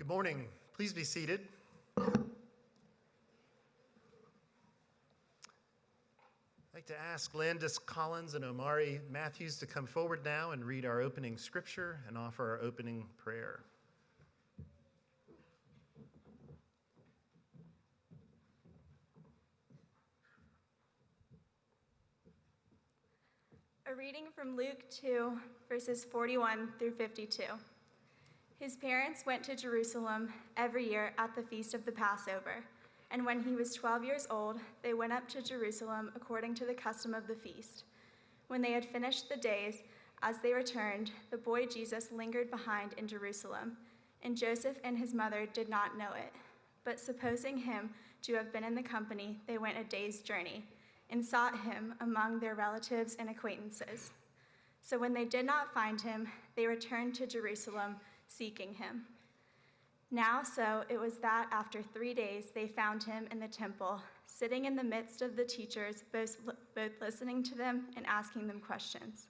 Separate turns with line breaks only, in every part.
Good morning. Please be seated. I'd like to ask Landis Collins and Omari Matthews to come forward now and read our opening scripture and offer our opening prayer.
A reading from Luke 2, verses 41 through 52. His parents went to Jerusalem every year at the feast of the Passover, and when he was 12 years old, they went up to Jerusalem according to the custom of the feast. When they had finished the days, as they returned, the boy Jesus lingered behind in Jerusalem, and Joseph and his mother did not know it. But supposing him to have been in the company, they went a day's journey, and sought him among their relatives and acquaintances. So when they did not find him, they returned to Jerusalem, seeking him. Now so it was that after 3 days they found him in the temple, sitting in the midst of the teachers, both listening to them and asking them questions.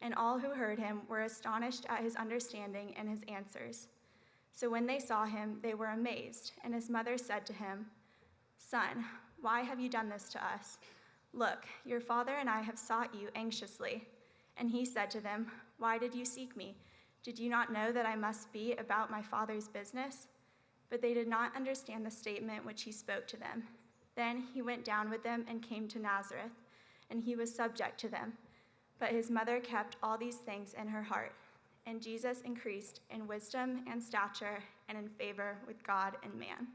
And all who heard him were astonished at his understanding and his answers. So when they saw him, they were amazed, and his mother said to him, "Son, why have you done this to us? Look, your father and I have sought you anxiously." And he said to them, "Why did you seek me? Did you not know that I must be about my father's business?" But they did not understand the statement which he spoke to them. Then he went down with them and came to Nazareth, and he was subject to them. But his mother kept all these things in her heart. And Jesus increased in wisdom and stature and in favor with God and man.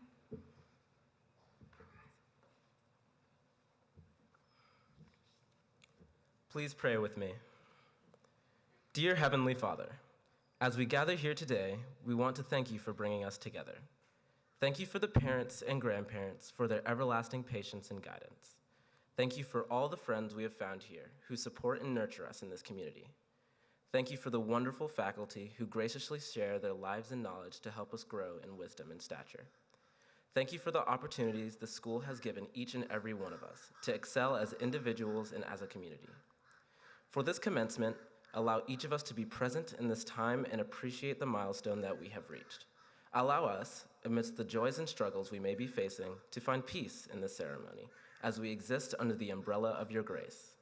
Please pray with me. Dear Heavenly Father, as we gather here today, we want to thank you for bringing us together. Thank you for the parents and grandparents for their everlasting patience and guidance. Thank you for all the friends we have found here who support and nurture us in this community. Thank you for the wonderful faculty who graciously share their lives and knowledge to help us grow in wisdom and stature. Thank you for the opportunities the school has given each and every one of us to excel as individuals and as a community. For this commencement, allow each of us to be present in this time and appreciate the milestone that we have reached. Allow us, amidst the joys and struggles we may be facing, to find peace in this ceremony as we exist under the umbrella of your grace.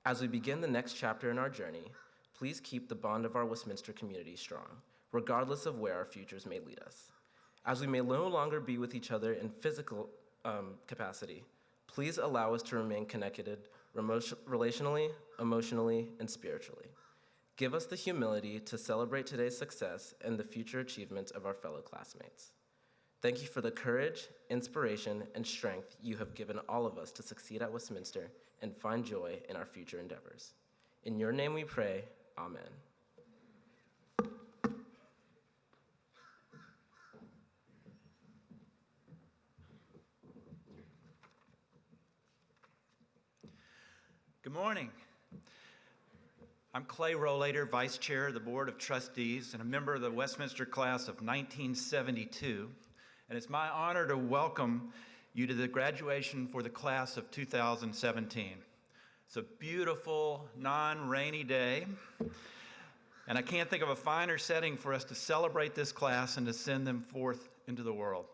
As we begin the next chapter in our journey, please keep the bond of our Westminster community strong, regardless of where our futures may lead us. As we may no longer be with each other in physical capacity, please allow us to remain connected relationally, emotionally, and spiritually. Give us the humility to celebrate today's success and the future achievements of our fellow classmates. Thank you for the courage, inspiration, and strength you have given all of us to succeed at Westminster and find joy in our future endeavors. In your name we pray, amen.
Good morning. I'm Clay Rollator, Vice Chair of the Board of Trustees and a member of the Westminster class of 1972, and it's my honor to welcome you to the graduation for the class of 2017. It's a beautiful, non-rainy day, and I can't think of a finer setting for us to celebrate this class and to send them forth into the world.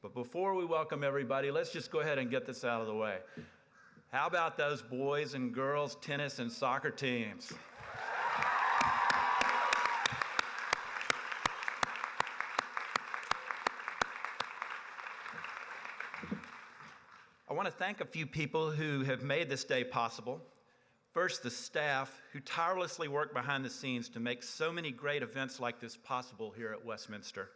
But before we welcome everybody, let's just go ahead and get this out of the way. How about those boys and girls tennis and soccer teams? I want to thank a few people who have made this day possible. First, the staff who tirelessly work behind the scenes to make so many great events like this possible here at Westminster.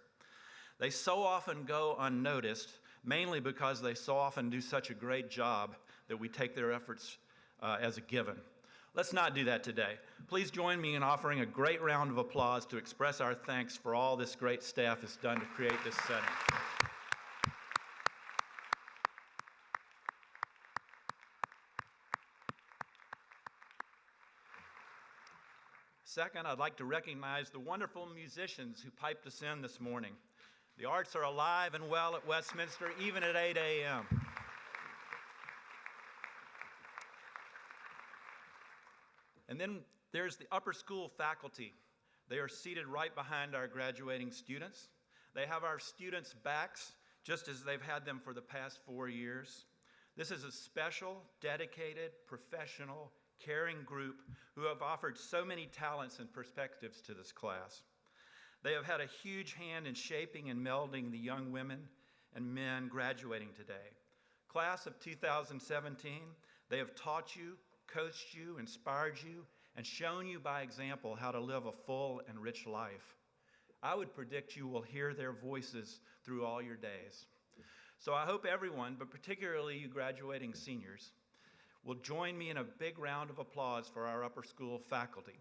They so often go unnoticed, mainly because they so often do such a great job that we take their efforts as a given. Let's not do that today. Please join me in offering a great round of applause to express our thanks for all this great staff has done to create this setting. Second, I'd like to recognize the wonderful musicians who piped us in this morning. The arts are alive and well at Westminster, even at 8 a.m. And then there's the upper school faculty. They are seated right behind our graduating students. They have our students' backs just as they've had them for the past 4 years. This is a special, dedicated, professional, caring group who have offered so many talents and perspectives to this class. They have had a huge hand in shaping and melding the young women and men graduating today. Class of 2017, they have taught you, coached you, inspired you, and shown you by example how to live a full and rich life. I would predict you will hear their voices through all your days. So I hope everyone, but particularly you graduating seniors, will join me in a big round of applause for our upper school faculty.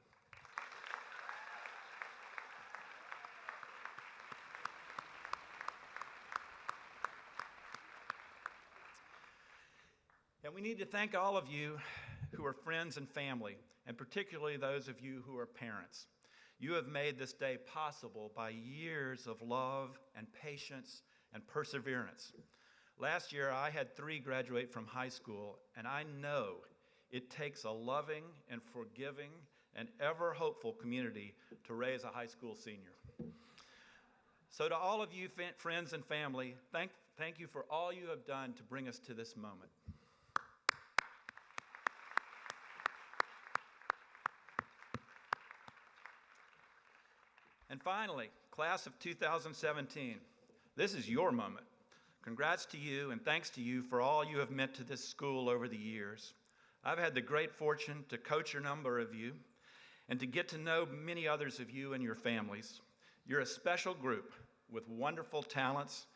And we need to thank all of you who are friends and family, and particularly those of you who are parents. You have made this day possible by years of love and patience and perseverance. Last year, I had 3 graduate from high school, and I know it takes a loving and forgiving and ever hopeful community to raise a high school senior. So to all of you friends and family, thank you for all you have done to bring us to this moment. And finally, class of 2017, this is your moment. Congrats to you and thanks to you for all you have meant to this school over the years. I've had the great fortune to coach a number of you and to get to know many others of you and your families. You're a special group with wonderful talents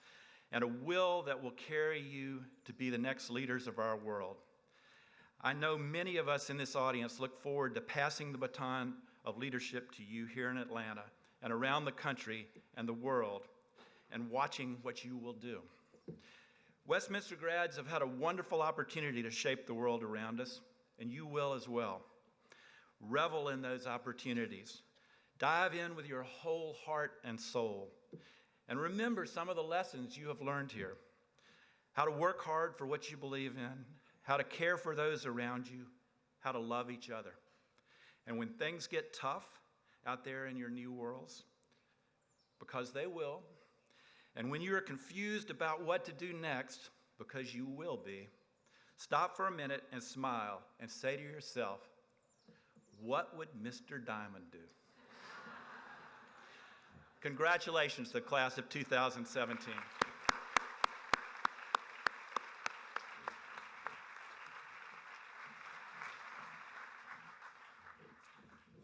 and a will that will carry you to be the next leaders of our world. I know many of us in this audience look forward to passing the baton of leadership to you here in Atlanta and around the country and the world, and watching what you will do. Westminster grads have had a wonderful opportunity to shape the world around us, and you will as well. Revel in those opportunities. Dive in with your whole heart and soul. And remember some of the lessons you have learned here. How to work hard for what you believe in, how to care for those around you, how to love each other. And when things get tough out there in your new worlds, because they will, and when you are confused about what to do next, because you will be, stop for a minute and smile and say to yourself, what would Mr. Diamond do? Congratulations to the class of 2017.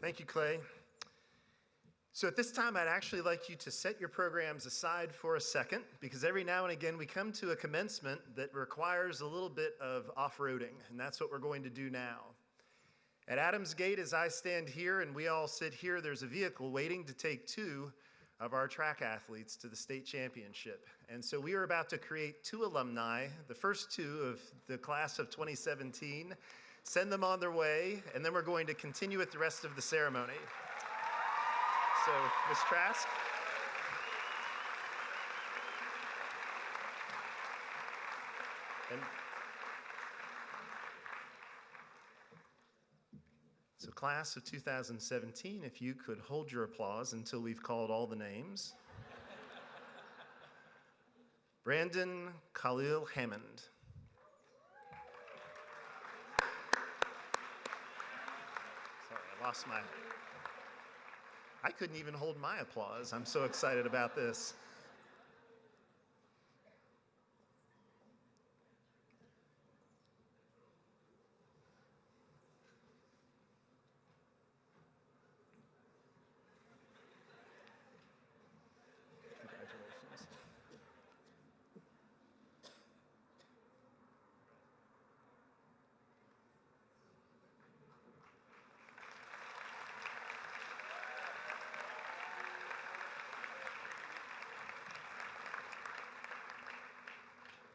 Thank you, Clay. So at this time, I'd actually like you to set your programs aside for a second, because every now and again we come to a commencement that requires a little bit of off-roading, and that's what we're going to do now. At Adams Gate, as I stand here and we all sit here, there's a vehicle waiting to take 2 of our track athletes to the state championship. And so we are about to create 2 alumni, the first 2 of the class of 2017, send them on their way, and then we're going to continue with the rest of the ceremony. So, Ms. Trask. So class of 2017, if you could hold your applause until we've called all the names. Brandon Khalil Hammond. Sorry, I lost my... I couldn't even hold my applause. I'm so excited about this. Congratulations.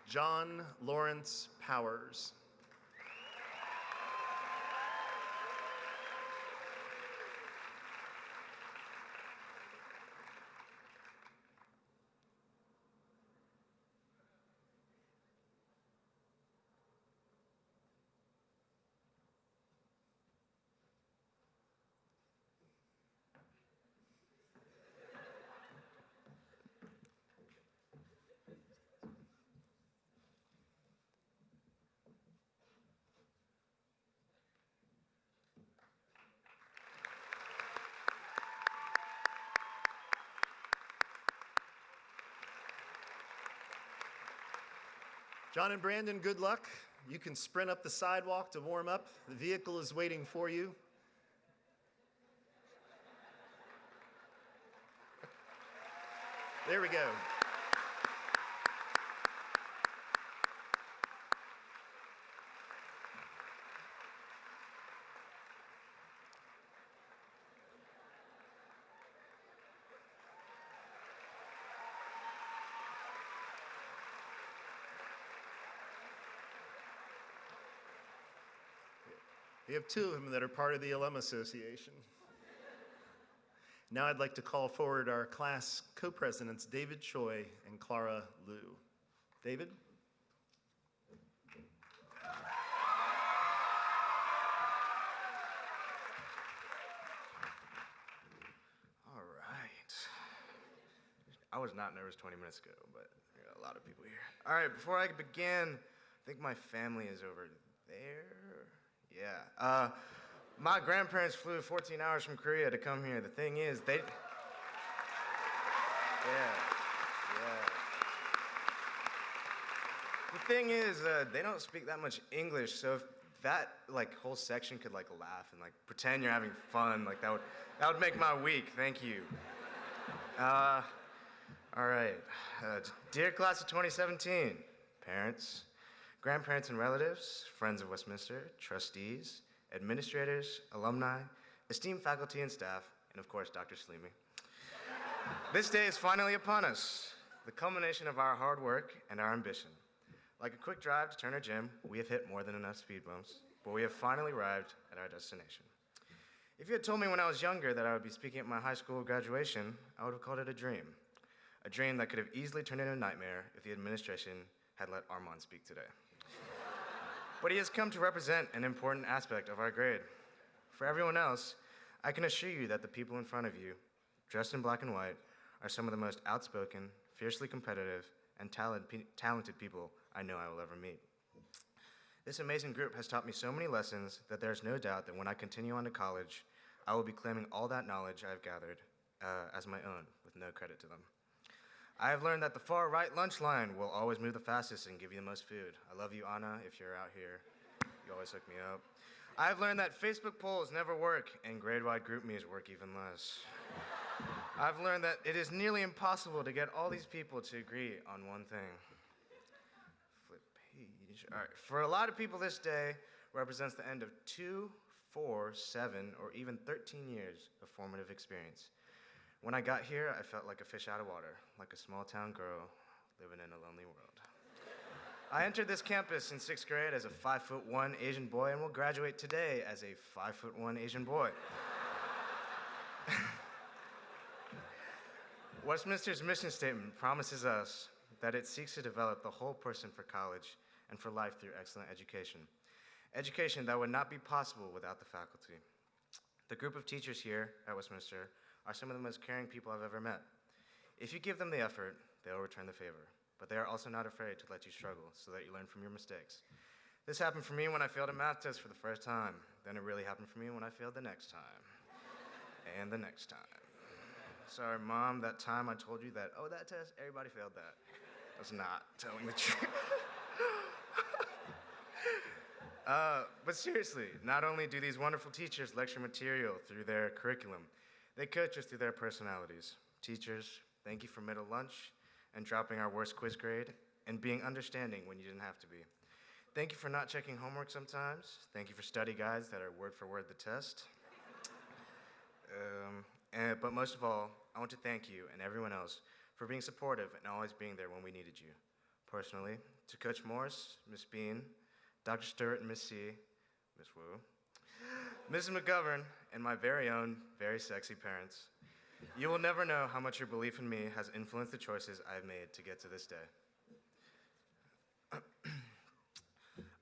John Lawrence Powers. John and Brandon, good luck. You can sprint up the sidewalk to warm up. The vehicle is waiting for you. There we go. We have two of them that are part of the Alum Association. Now I'd like to call forward our class co-presidents, David Choi and Clara Liu. David?
All right. I was not nervous 20 minutes ago, but there are a lot of people here. All right, before I begin, I think my family is over there. Yeah. My grandparents flew 14 hours from Korea to come here. The thing is, yeah. The thing is, they don't speak that much English, so if that whole section could laugh and pretend you're having fun, that would make my week. Thank you. All right. Dear class of 2017, parents, grandparents and relatives, friends of Westminster, trustees, administrators, alumni, esteemed faculty and staff, and of course, Dr. Sleemy. This day is finally upon us, the culmination of our hard work and our ambition. Like a quick drive to Turner Gym, we have hit more than enough speed bumps, but we have finally arrived at our destination. If you had told me when I was younger that I would be speaking at my high school graduation, I would have called it a dream that could have easily turned into a nightmare if the administration had let Armand speak today. But he has come to represent an important aspect of our grade. For everyone else, I can assure you that the people in front of you, dressed in black and white, are some of the most outspoken, fiercely competitive, and talented people I know I will ever meet. This amazing group has taught me so many lessons that there is no doubt that when I continue on to college, I will be claiming all that knowledge I have gathered as my own, with no credit to them. I have learned that the far right lunch line will always move the fastest and give you the most food. I love you, Anna, if you're out here. You always hook me up. I have learned that Facebook polls never work and grade-wide group me's work even less. I've learned that it is nearly impossible to get all these people to agree on one thing. Flip page. All right. For a lot of people, this day represents the end of 2, 4, 7, or even 13 years of formative experience. When I got here, I felt like a fish out of water, like a small-town girl living in a lonely world. I entered this campus in 6th grade as a 5'1" Asian boy and will graduate today as a 5'1" Asian boy. Westminster's mission statement promises us that it seeks to develop the whole person for college and for life through excellent education. Education that would not be possible without the faculty. The group of teachers here at Westminster are some of the most caring people I've ever met. If you give them the effort, they will return the favor. But they are also not afraid to let you struggle so that you learn from your mistakes. This happened for me when I failed a math test for the first time. Then it really happened for me when I failed the next time. And the next time. Sorry, Mom, that time I told you that, that test, everybody failed that. I was not telling the truth. But seriously, not only do these wonderful teachers lecture material through their curriculum, they coach us through their personalities. Teachers, thank you for middle lunch and dropping our worst quiz grade and being understanding when you didn't have to be. Thank you for not checking homework sometimes. Thank you for study guides that are word for word the test. But most of all, I want to thank you and everyone else for being supportive and always being there when we needed you. Personally, to Coach Morris, Miss Bean, Dr. Stewart and Miss C, Miss Wu, Mrs. McGovern, and my very own, very sexy parents. You will never know how much your belief in me has influenced the choices I've made to get to this day.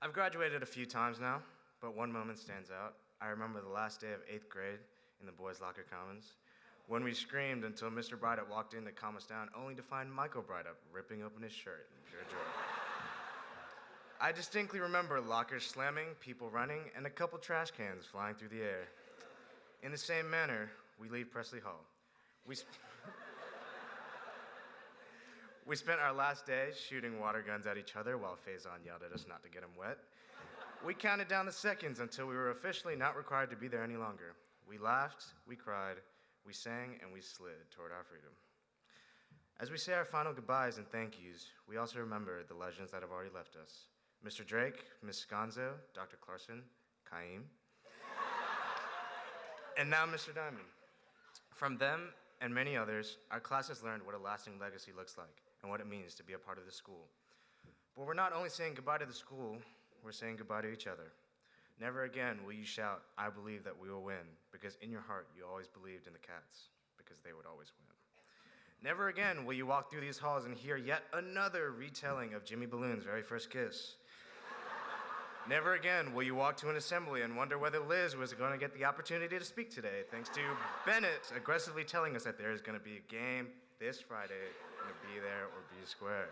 I've graduated a few times now, but one moment stands out. I remember the last day of 8th grade in the boys' locker commons, when we screamed until Mr. Brydup walked in to calm us down, only to find Michael Brydup ripping open his shirt in pure joy. I distinctly remember lockers slamming, people running, and a couple trash cans flying through the air. In the same manner, we leave Presley Hall. We spent our last day shooting water guns at each other while Faison yelled at us not to get him wet. We counted down the seconds until we were officially not required to be there any longer. We laughed, we cried, we sang, and we slid toward our freedom. As we say our final goodbyes and thank yous, we also remember the legends that have already left us. Mr. Drake, Ms. Sconzo, Dr. Clarkson, Kaim, and now Mr. Diamond. From them and many others, our class has learned what a lasting legacy looks like and what it means to be a part of the school. But we're not only saying goodbye to the school, we're saying goodbye to each other. Never again will you shout, "I believe that we will win," because in your heart you always believed in the Cats, because they would always win. Never again will you walk through these halls and hear yet another retelling of Jimmy Balloon's very first kiss. Never again will you walk to an assembly and wonder whether Liz was going to get the opportunity to speak today, thanks to Bennett aggressively telling us that there is going to be a game this Friday, and to be there or be square.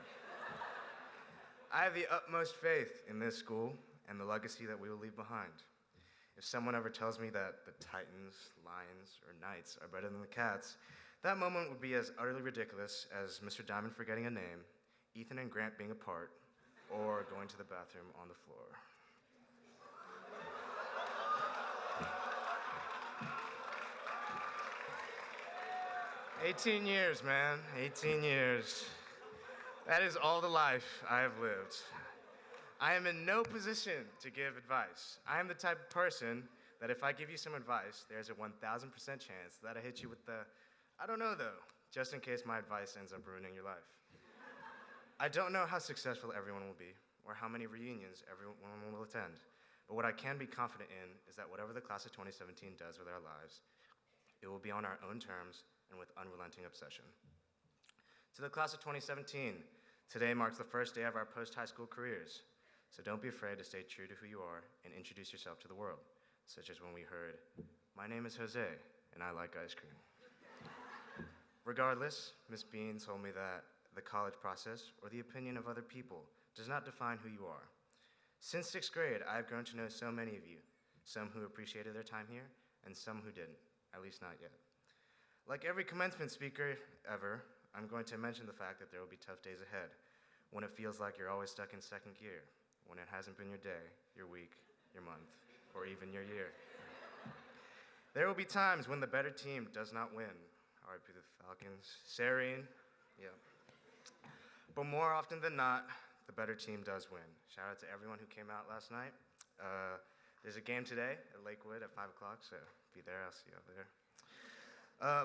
I have the utmost faith in this school and the legacy that we will leave behind. If someone ever tells me that the Titans, Lions, or Knights are better than the Cats, that moment would be as utterly ridiculous as Mr. Diamond forgetting a name, Ethan and Grant being apart, or going to the bathroom on the floor. 18 years, man, 18 years. That is all the life I have lived. I am in no position to give advice. I am the type of person that if I give you some advice, there's a 1,000% chance that I hit you with the, "I don't know though," just in case my advice ends up ruining your life. I don't know how successful everyone will be or how many reunions everyone will attend, but what I can be confident in is that whatever the class of 2017 does with our lives, it will be on our own terms and with unrelenting obsession. To the class of 2017, today marks the first day of our post-high school careers, so don't be afraid to stay true to who you are and introduce yourself to the world, such as when we heard, "My name is Jose, and I like ice cream." Regardless, Miss Bean told me that the college process or the opinion of other people does not define who you are. Since 6th grade, I have grown to know so many of you, some who appreciated their time here and some who didn't, at least not yet. Like every commencement speaker ever, I'm going to mention the fact that there will be tough days ahead, when it feels like you're always stuck in second gear, when it hasn't been your day, your week, your month, or even your year. There will be times when the better team does not win. R.I.P. the Falcons. Serene, yeah. But more often than not, the better team does win. Shout out to everyone who came out last night. There's a game today at Lakewood at 5 o'clock, so be there, I'll see you out there.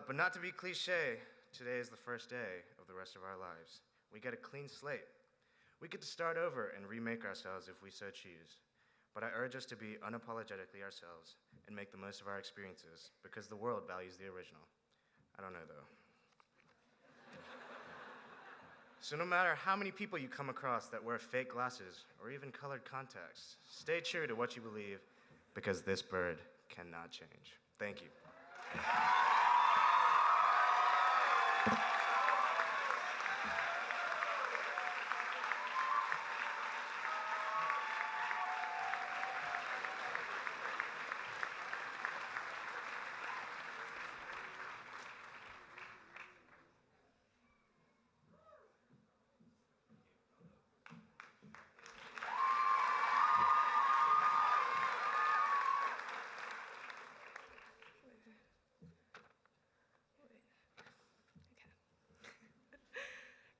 But not to be cliche, today is the first day of the rest of our lives. We get a clean slate. We get to start over and remake ourselves if we so choose. But I urge us to be unapologetically ourselves and make the most of our experiences because the world values the original. I don't know though. So no matter how many people you come across that wear fake glasses or even colored contacts, stay true to what you believe because this bird cannot change. Thank you.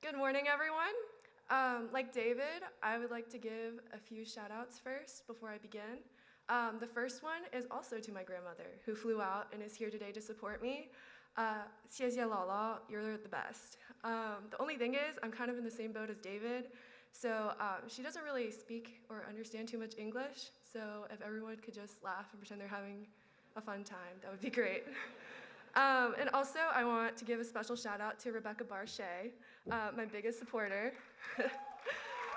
Good morning, everyone. Like David, I would like to give a few shout outs first before I begin. The first one is also to my grandmother, who flew out and is here today to support me. 谢谢姥姥, you're the best. The only thing is, I'm kind of in the same boat as David, so she doesn't really speak or understand too much English, so if everyone could just laugh and pretend they're having a fun time, that would be great. And also, I want to give a special shout out to Rebecca Barchet, my biggest supporter.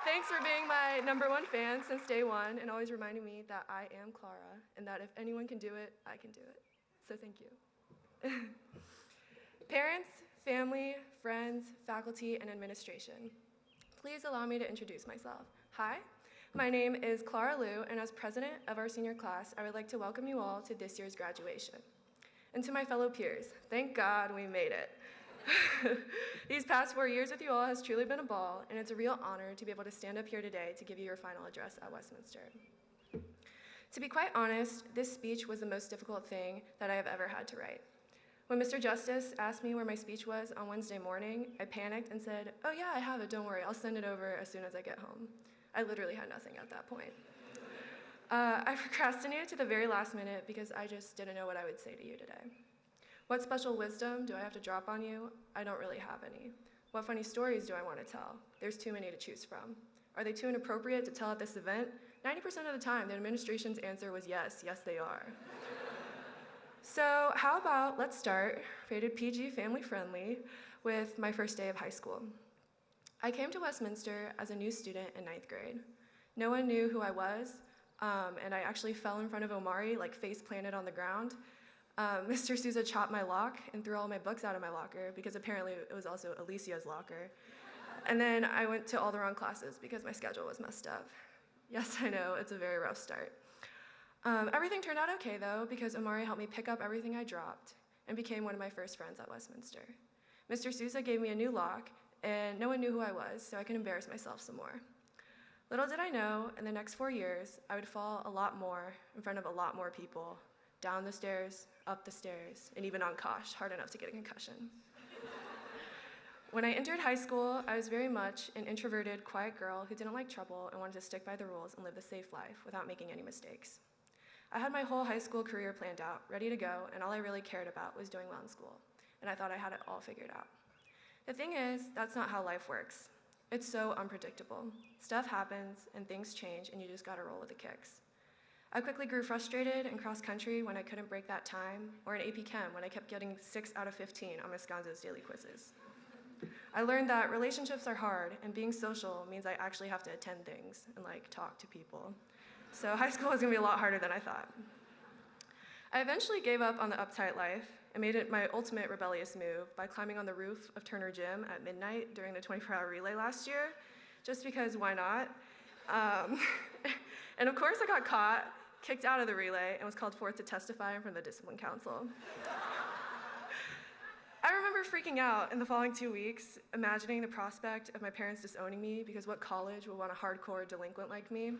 Thanks for being my #1 fan since day one and always reminding me that I am Clara and that if anyone can do it, I can do it. So thank you. Parents, family, friends, faculty, and administration, please allow me to introduce myself. Hi, my name is Clara Liu, and as president of our senior class, I would like to welcome you all to this year's graduation. And to my fellow peers, thank God we made it. These past 4 years with you all has truly been a ball, and it's a real honor to be able to stand up here today to give you your final address at Westminster. To be quite honest, this speech was the most difficult thing that I have ever had to write. When Mr. Justice asked me where my speech was on Wednesday morning, I panicked and said, "Oh yeah, I have it, don't worry, I'll send it over as soon as I get home." I literally had nothing at that point. I procrastinated to the very last minute because I just didn't know what I would say to you today. What special wisdom do I have to drop on you? I don't really have any. What funny stories do I want to tell? There's too many to choose from. Are they too inappropriate to tell at this event? 90% of the time, the administration's answer was yes, yes they are. So how about let's start, rated PG family friendly, with my first day of high school. I came to Westminster as a new student in 9th grade. No one knew who I was, and I actually fell in front of Omari, like face planted on the ground. Mr. Souza chopped my lock and threw all my books out of my locker because apparently it was also Alicia's locker. And then I went to all the wrong classes because my schedule was messed up. Yes, I know, it's a very rough start. Everything turned out okay though because Omari helped me pick up everything I dropped and became one of my first friends at Westminster. Mr. Souza gave me a new lock and no one knew who I was, so I could embarrass myself some more. Little did I know, in the next 4 years, I would fall a lot more in front of a lot more people, down the stairs, up the stairs, and even on Kosh, hard enough to get a concussion. When I entered high school, I was very much an introverted, quiet girl who didn't like trouble and wanted to stick by the rules and live the safe life without making any mistakes. I had my whole high school career planned out, ready to go, and all I really cared about was doing well in school, and I thought I had it all figured out. The thing is, that's not how life works. It's so unpredictable. Stuff happens, and things change, and you just gotta roll with the kicks. I quickly grew frustrated in cross country when I couldn't break that time, or in AP Chem when I kept getting 6 out of 15 on Miss Gonzo's daily quizzes. I learned that relationships are hard, and being social means I actually have to attend things and talk to people. So high school was gonna be a lot harder than I thought. I eventually gave up on the uptight life and made it my ultimate rebellious move by climbing on the roof of Turner Gym at midnight during the 24-hour relay last year, just because why not? And of course I got caught, kicked out of the relay, and was called forth to testify in front of the discipline council. I remember freaking out in the following 2 weeks, imagining the prospect of my parents disowning me because what college would want a hardcore delinquent like me?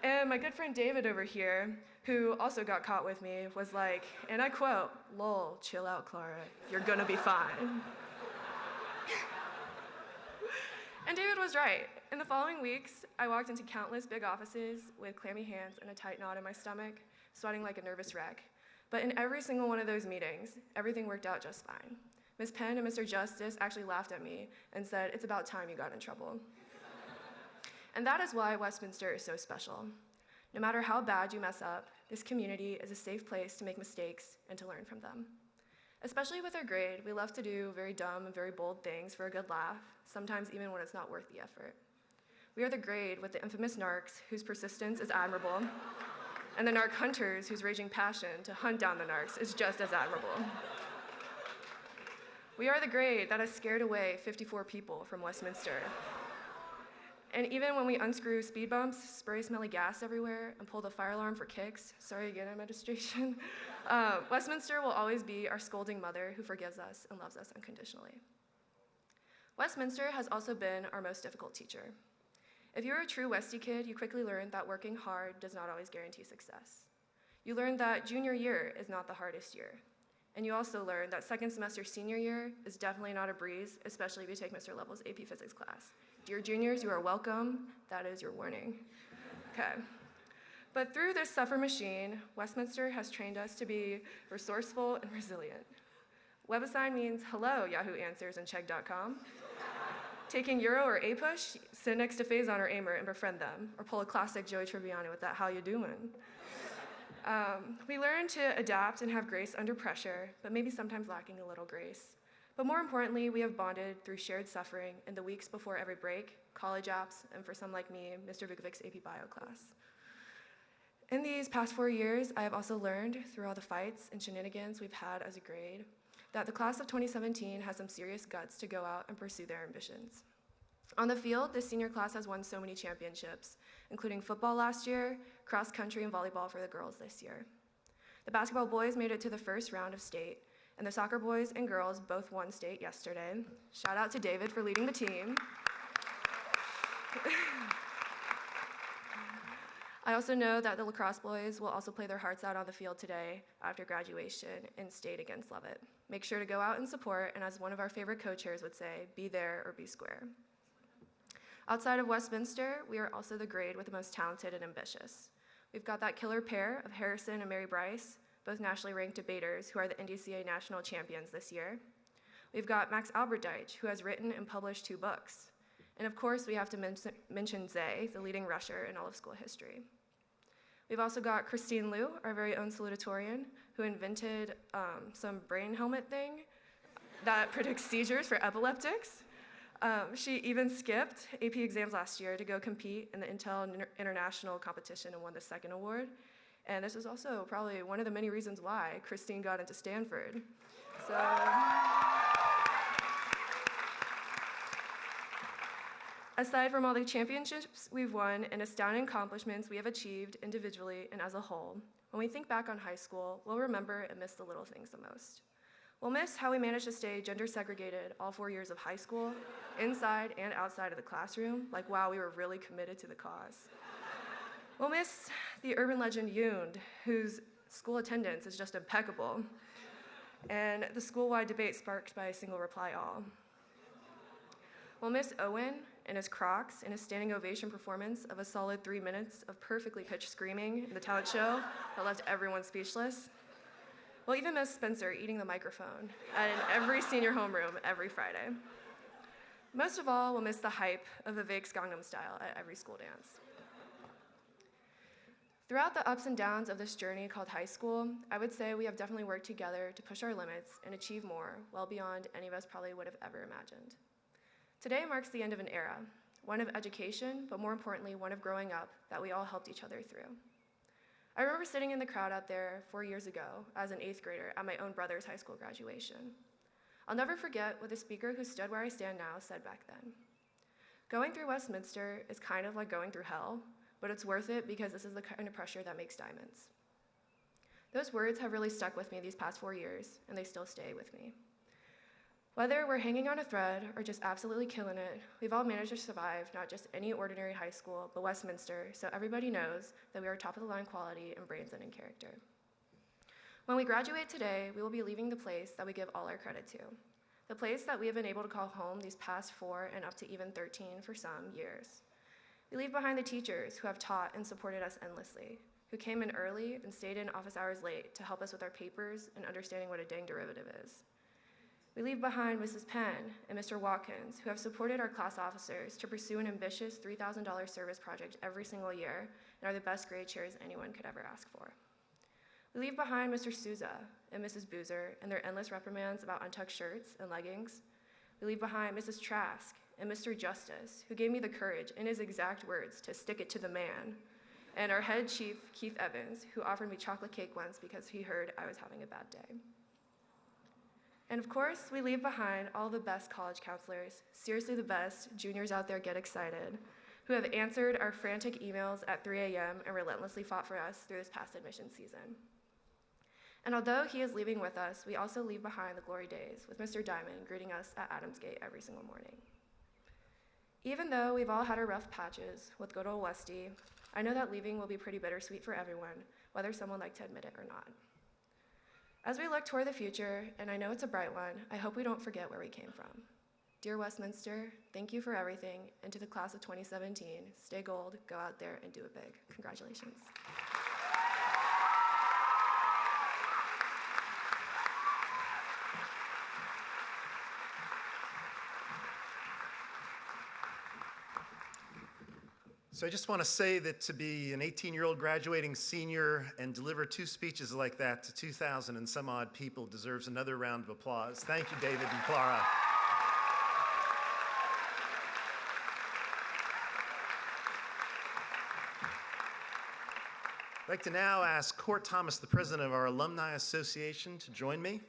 And my good friend David over here, who also got caught with me, was like, and I quote, "Lol, chill out, Clara, you're gonna be fine." And David was right. In the following weeks, I walked into countless big offices with clammy hands and a tight knot in my stomach, sweating like a nervous wreck. But in every single one of those meetings, everything worked out just fine. Ms. Penn and Mr. Justice actually laughed at me and said, "It's about time you got in trouble." And that is why Westminster is so special. No matter how bad you mess up, this community is a safe place to make mistakes and to learn from them. Especially with our grade, we love to do very dumb and very bold things for a good laugh, sometimes even when it's not worth the effort. We are the grade with the infamous narcs whose persistence is admirable, and the narc hunters whose raging passion to hunt down the narcs is just as admirable. We are the grade that has scared away 54 people from Westminster. And even when we unscrew speed bumps, spray smelly gas everywhere, and pull the fire alarm for kicks, sorry again, administration, Westminster will always be our scolding mother who forgives us and loves us unconditionally. Westminster has also been our most difficult teacher. If you're a true Westie kid, you quickly learn that working hard does not always guarantee success. You learn that junior year is not the hardest year. And you also learn that second semester senior year is definitely not a breeze, especially if you take Mr. Level's AP Physics class. Dear juniors, you are welcome. That is your warning. Okay. But through this suffer machine, Westminster has trained us to be resourceful and resilient. WebAssign means hello, Yahoo Answers and Chegg.com. Taking Euro or A-Push, sit next to Faison or Aimer and befriend them, or pull a classic Joey Tribbiani with that how you doing. We learn to adapt and have grace under pressure, but maybe sometimes lacking a little grace. But more importantly, we have bonded through shared suffering in the weeks before every break, college apps, and for some like me, Mr. Vukovic's AP Bio class. In these past 4 years, I have also learned, through all the fights and shenanigans we've had as a grade, that the class of 2017 has some serious guts to go out and pursue their ambitions. On the field, this senior class has won so many championships, including football last year, cross country, and volleyball for the girls this year. The basketball boys made it to the first round of state, And the soccer boys and girls both won state yesterday. Shout out to David for leading the team. I also know that the lacrosse boys will also play their hearts out on the field today after graduation in state against Lovett. Make sure to go out and support, and as one of our favorite co-chairs would say, be there or be square. Outside of Westminster, we are also the grade with the most talented and ambitious. We've got that killer pair of Harrison and Mary Bryce, both nationally ranked debaters who are the NDCA national champions this year. We've got Max Alberdeich, who has written and published 2 books. And of course, we have to mention Zay, the leading rusher in all of school history. We've also got Christine Liu, our very own salutatorian, who invented some brain helmet thing that predicts seizures for epileptics. She even skipped AP exams last year to go compete in the Intel International competition and won the 2nd award. And this is also probably one of the many reasons why Christine got into Stanford. So, aside from all the championships we've won and astounding accomplishments we have achieved individually and as a whole, when we think back on high school, we'll remember and miss the little things the most. We'll miss how we managed to stay gender segregated all 4 years of high school, inside and outside of the classroom, like wow, we were really committed to the cause. We'll miss the urban legend Yoon, whose school attendance is just impeccable, and the school-wide debate sparked by a single reply all. We'll miss Owen and his Crocs and his standing ovation performance of a solid 3 minutes of perfectly pitched screaming in the talent show that left everyone speechless. We'll even miss Spencer eating the microphone in every senior homeroom every Friday. Most of all, we'll miss the hype of the Vicks Gangnam Style at every school dance. Throughout the ups and downs of this journey called high school, I would say we have definitely worked together to push our limits and achieve more, well beyond any of us probably would have ever imagined. Today marks the end of an era, one of education, but more importantly, one of growing up that we all helped each other through. I remember sitting in the crowd out there 4 years ago as an 8th grader at my own brother's high school graduation. I'll never forget what the speaker who stood where I stand now said back then. Going through Westminster is kind of like going through hell, but it's worth it because this is the kind of pressure that makes diamonds. Those words have really stuck with me these past 4 years, and they still stay with me. Whether we're hanging on a thread or just absolutely killing it, we've all managed to survive not just any ordinary high school, but Westminster, so everybody knows that we are top of the line quality in brains and in character. When we graduate today, we will be leaving the place that we give all our credit to, the place that we have been able to call home these past 4 and up to even 13 for some years. We leave behind the teachers who have taught and supported us endlessly, who came in early and stayed in office hours late to help us with our papers and understanding what a dang derivative is. We leave behind Mrs. Penn and Mr. Watkins, who have supported our class officers to pursue an ambitious $3,000 service project every single year and are the best grade chairs anyone could ever ask for. We leave behind Mr. Souza and Mrs. Boozer and their endless reprimands about untucked shirts and leggings. We leave behind Mrs. Trask and Mr. Justice, who gave me the courage, in his exact words, to stick it to the man, and our head chief, Keith Evans, who offered me chocolate cake once because he heard I was having a bad day. And of course, we leave behind all the best college counselors, seriously the best, juniors out there get excited, who have answered our frantic emails at 3 a.m. and relentlessly fought for us through this past admission season. And although he is leaving with us, we also leave behind the glory days with Mr. Diamond greeting us at Adamsgate every single morning. Even though we've all had our rough patches with good old Westy, I know that leaving will be pretty bittersweet for everyone, whether someone like to admit it or not. As we look toward the future, and I know it's a bright one, I hope we don't forget where we came from. Dear Westminster, thank you for everything, and to the class of 2017, stay gold, go out there, and do it big. Congratulations.
So I just want to say that to be an 18-year-old graduating senior and deliver 2 speeches like that to 2,000 and some odd people deserves another round of applause. Thank you, David and Clara. I'd like to now ask Court Thomas, the president of our Alumni Association, to join me.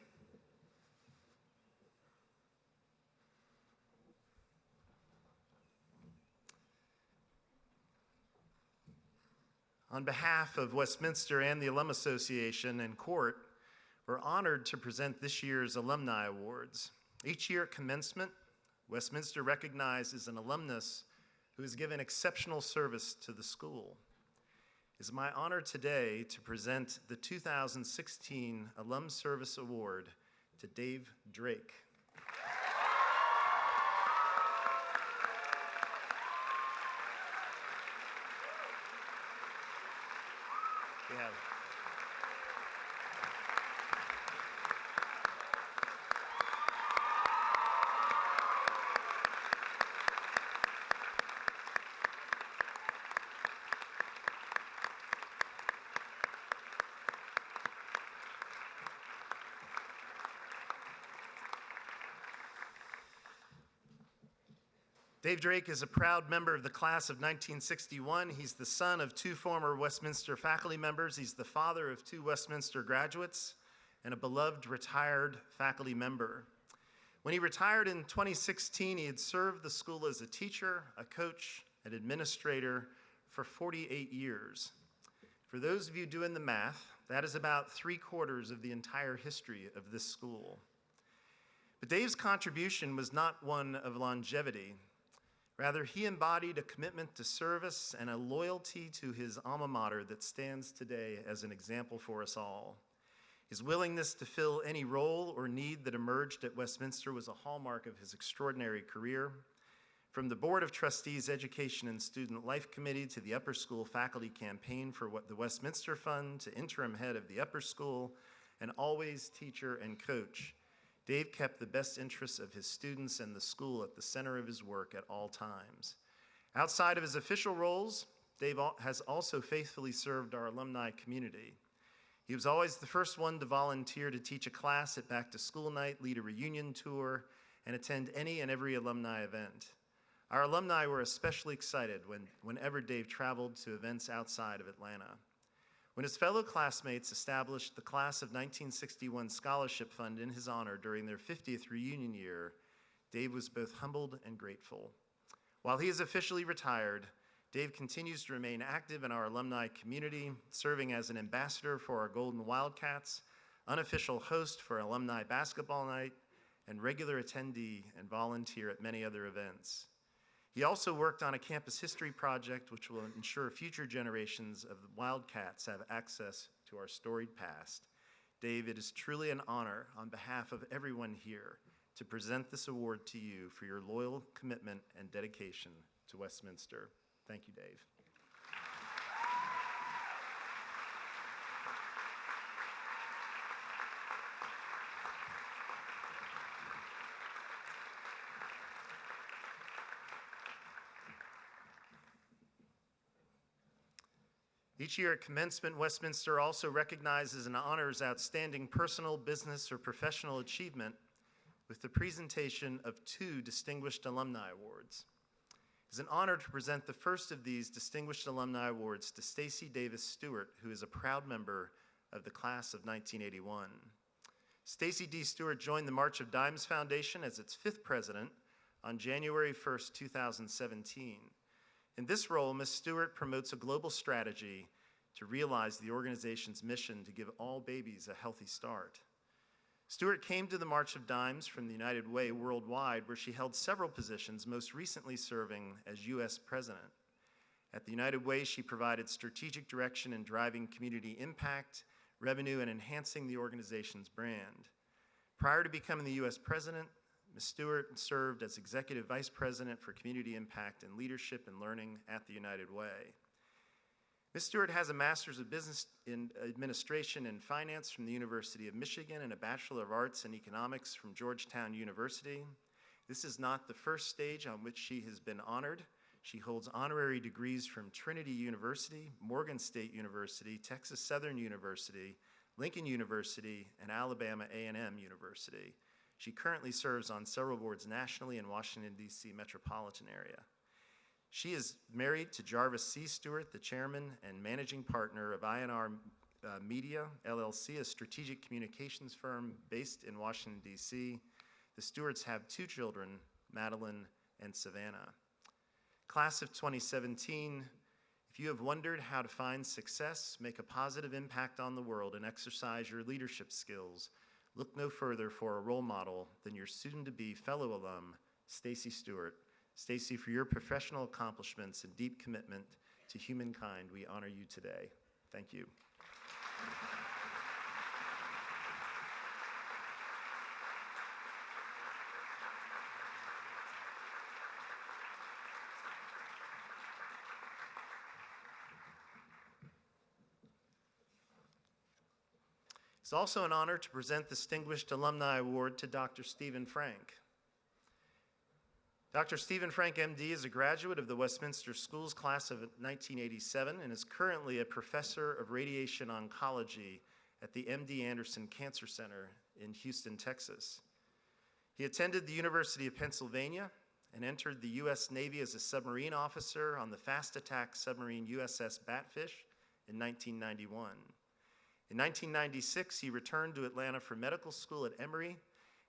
On behalf of Westminster and the Alum Association and Court, We're honored to present this year's Alumni Awards. Each year at Commencement, Westminster recognizes an alumnus who has given exceptional service to the school. It is my honor today to present the 2016 Alum Service Award to Dave Drake. Yeah. Dave Drake is a proud member of the class of 1961. He's the son of two former Westminster faculty members. He's the father of two Westminster graduates and a beloved retired faculty member. When he retired in 2016, he had served the school as a teacher, a coach, an administrator for 48 years. For those of you doing the math, that is about 3/4 of the entire history of this school. But Dave's contribution was not one of longevity. Rather, he embodied a commitment to service and a loyalty to his alma mater that stands today as an example for us all. His willingness to fill any role or need that emerged at Westminster was a hallmark of his extraordinary career. From the Board of Trustees Education and Student Life Committee to the Upper School Faculty Campaign for the Westminster Fund to interim head of the upper school and always teacher and coach, Dave kept the best interests of his students and the school at the center of his work at all times. Outside of his official roles, Dave has also faithfully served our alumni community. He was always the first one to volunteer to teach a class at Back to School Night, lead a reunion tour, and attend any and every alumni event. Our alumni were especially excited whenever Dave traveled to events outside of Atlanta. When his fellow classmates established the Class of 1961 Scholarship Fund in his honor during their 50th reunion year, Dave was both humbled and grateful. While he is officially retired, Dave continues to remain active in our alumni community, serving as an ambassador for our Golden Wildcats, unofficial host for Alumni Basketball Night, and regular attendee and volunteer at many other events. He also worked on a campus history project which will ensure future generations of the Wildcats have access to our storied past. Dave, it is truly an honor on behalf of everyone here to present this award to you for your loyal commitment and dedication to Westminster. Thank you, Dave. Each year at Commencement, Westminster also recognizes and honors outstanding personal, business, or professional achievement with the presentation of 2 Distinguished Alumni Awards. It is an honor to present the first of these Distinguished Alumni Awards to Stacy Davis Stewart, who is a proud member of the class of 1981. Stacy D. Stewart joined the March of Dimes Foundation as its 5th president on January 1st, 2017. In this role, Ms. Stewart promotes a global strategy to realize the organization's mission to give all babies a healthy start. Stewart came to the March of Dimes from the United Way worldwide, where she held several positions, most recently serving as U.S. President. At the United Way, she provided strategic direction in driving community impact, revenue, and enhancing the organization's brand. Prior to becoming the U.S. President, Ms. Stewart served as Executive Vice President for Community Impact and Leadership and Learning at the United Way. Ms. Stewart has a Master's of Business in Administration and Finance from the University of Michigan and a Bachelor of Arts in Economics from Georgetown University. This is not the first stage on which she has been honored. She holds honorary degrees from Trinity University, Morgan State University, Texas Southern University, Lincoln University, and Alabama A&M University. She currently serves on several boards nationally in Washington, D.C. metropolitan area. She is married to Jarvis C. Stewart, the chairman and managing partner of INR Media, LLC, a strategic communications firm based in Washington, D.C. The Stewarts have 2 children, Madeline and Savannah. Class of 2017, If you have wondered how to find success, make a positive impact on the world, and exercise your leadership skills, look no further for a role model than your soon-to-be fellow alum, Stacy Stewart. Stacy, for your professional accomplishments and deep commitment to humankind, we honor you today. Thank you. It's also an honor to present the Distinguished Alumni Award to Dr. Stephen Frank. Dr. Stephen Frank, MD, is a graduate of the Westminster Schools class of 1987 and is currently a professor of radiation oncology at the MD Anderson Cancer Center in Houston, Texas. He attended the University of Pennsylvania and entered the U.S. Navy as a submarine officer on the fast attack submarine USS Batfish in 1991. In 1996, he returned to Atlanta for medical school at Emory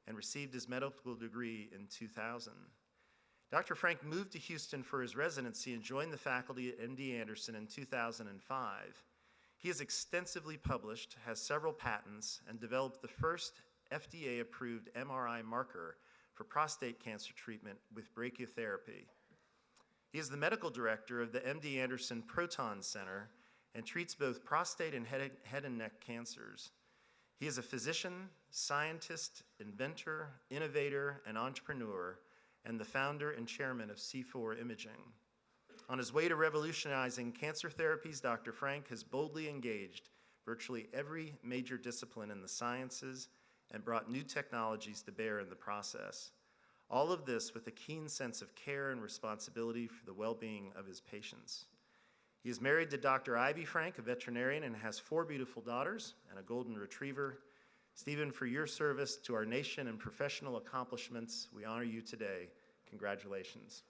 and received his medical degree in 2000. Dr. Frank moved to Houston for his residency and joined the faculty at MD Anderson in 2005. He has extensively published, has several patents, and developed the first FDA-approved MRI marker for prostate cancer treatment with brachytherapy. He is the medical director of the MD Anderson Proton Center and treats both prostate and head and neck cancers. He is a physician, scientist, inventor, innovator, and entrepreneur, and the founder and chairman of C4 Imaging. On his way to revolutionizing cancer therapies, Dr. Frank has boldly engaged virtually every major discipline in the sciences and brought new technologies to bear in the process. All of this with a keen sense of care and responsibility for the well-being of his patients. He is married to Dr. Ivy Frank, a veterinarian, and has 4 beautiful daughters and a golden retriever. Stephen, for your service to our nation and professional accomplishments, we honor you today. Congratulations.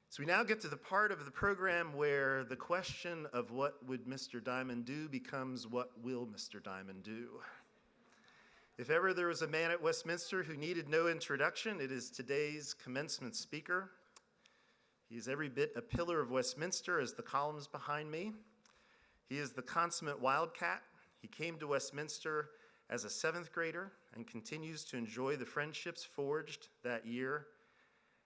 So we now get to the part of the program where the question of what would Mr. Diamond do becomes what will Mr. Diamond do? If ever there was a man at Westminster who needed no introduction, it is today's commencement speaker. He is every bit a pillar of Westminster, as the columns behind me. He is the consummate wildcat. He came to Westminster as a 7th grader and continues to enjoy the friendships forged that year.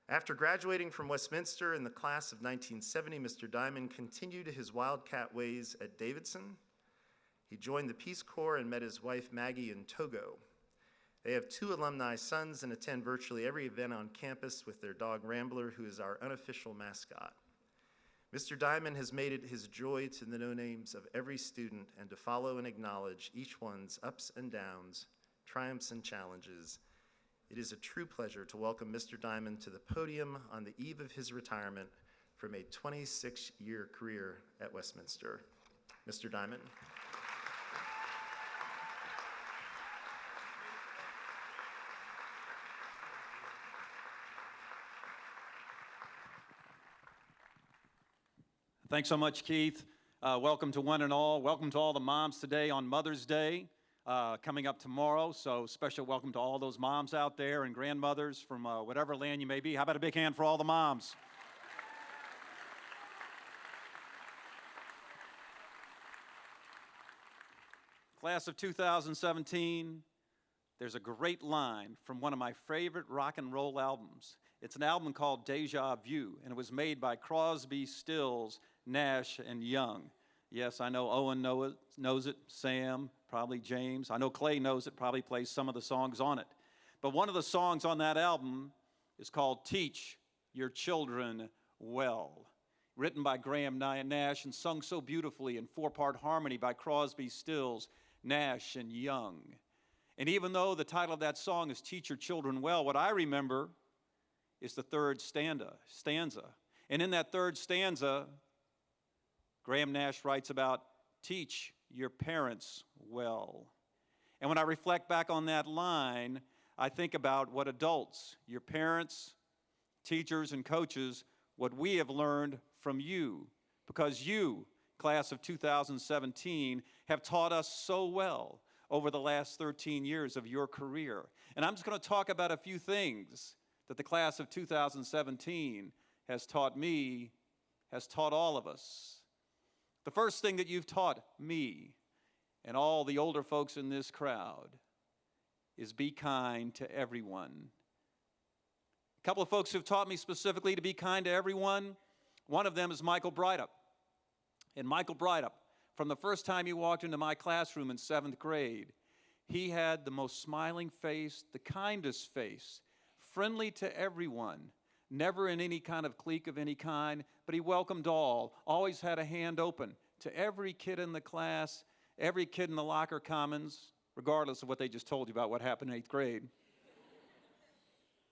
After graduating from Westminster in the class of 1970, Mr. Diamond continued his wildcat ways at Davidson. He joined the Peace Corps and met his wife Maggie in Togo. They have 2 alumni sons and attend virtually every event on campus with their dog Rambler, who is our unofficial mascot. Mr. Diamond has made it his joy to know names of every student and to follow and acknowledge each one's ups and downs, triumphs and challenges. It is a true pleasure to welcome Mr. Diamond to the podium on the eve of his retirement from a 26-year career at Westminster. Mr. Diamond.
Thanks so much, Keith. Welcome to one and all. Welcome to all the moms today on Mother's Day. Coming up tomorrow, so special welcome to all those moms out there and grandmothers from whatever land you may be. How about a big hand for all the moms? Class of 2017, there's a great line from one of my favorite rock and roll albums. It's an album called Deja Vu, and it was made by Crosby, Stills, Nash, and Young. Yes, I know Owen knows it, Sam, probably James. I know Clay knows it, probably plays some of the songs on it. But one of the songs on that album is called Teach Your Children Well, written by Graham Nash and sung so beautifully in 4-part harmony by Crosby, Stills, Nash, and Young. And even though the title of that song is Teach Your Children Well, what I remember is the 3rd stanza. And in that 3rd stanza, Graham Nash writes about teach your parents well. And when I reflect back on that line, I think about what adults, your parents, teachers, and coaches what we have learned from you, because you, class of 2017, have taught us so well over the last 13 years of your career. And I'm just going to talk about a few things that the class of 2017 has taught me, has taught all of us. The first thing that you've taught me and all the older folks in this crowd is be kind to everyone. A couple of folks who've taught me specifically to be kind to everyone. One of them is Michael Breidup. And Michael Breidup, from the first time he walked into my classroom in 7th grade, he had the most smiling face, the kindest face, friendly to everyone, never in any kind of clique of any kind, but he welcomed all, always had a hand open to every kid in the class, every kid in the locker commons, regardless of what they just told you about what happened in 8th grade.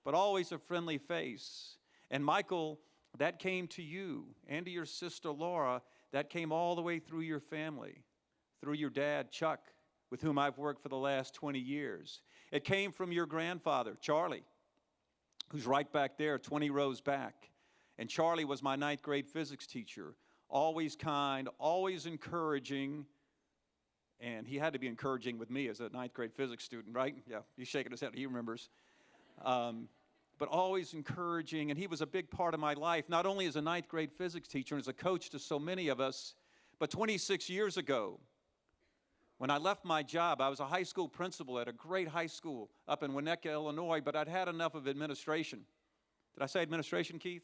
But always a friendly face. And Michael, that came to you and to your sister Laura. That came all the way through your family, through your dad, Chuck, with whom I've worked for the last 20 years. It came from your grandfather, Charlie, who's right back there, 20 rows back. And Charlie was my 9th grade physics teacher, always kind, always encouraging. And he had to be encouraging with me as a 9th grade physics student, right? Yeah, he's shaking his head, he remembers. But always encouraging, and he was a big part of my life, not only as a 9th grade physics teacher and as a coach to so many of us, but 26 years ago, when I left my job, I was a high school principal at a great high school up in Winnetka, Illinois, but I'd had enough of administration. Did I say administration, Keith?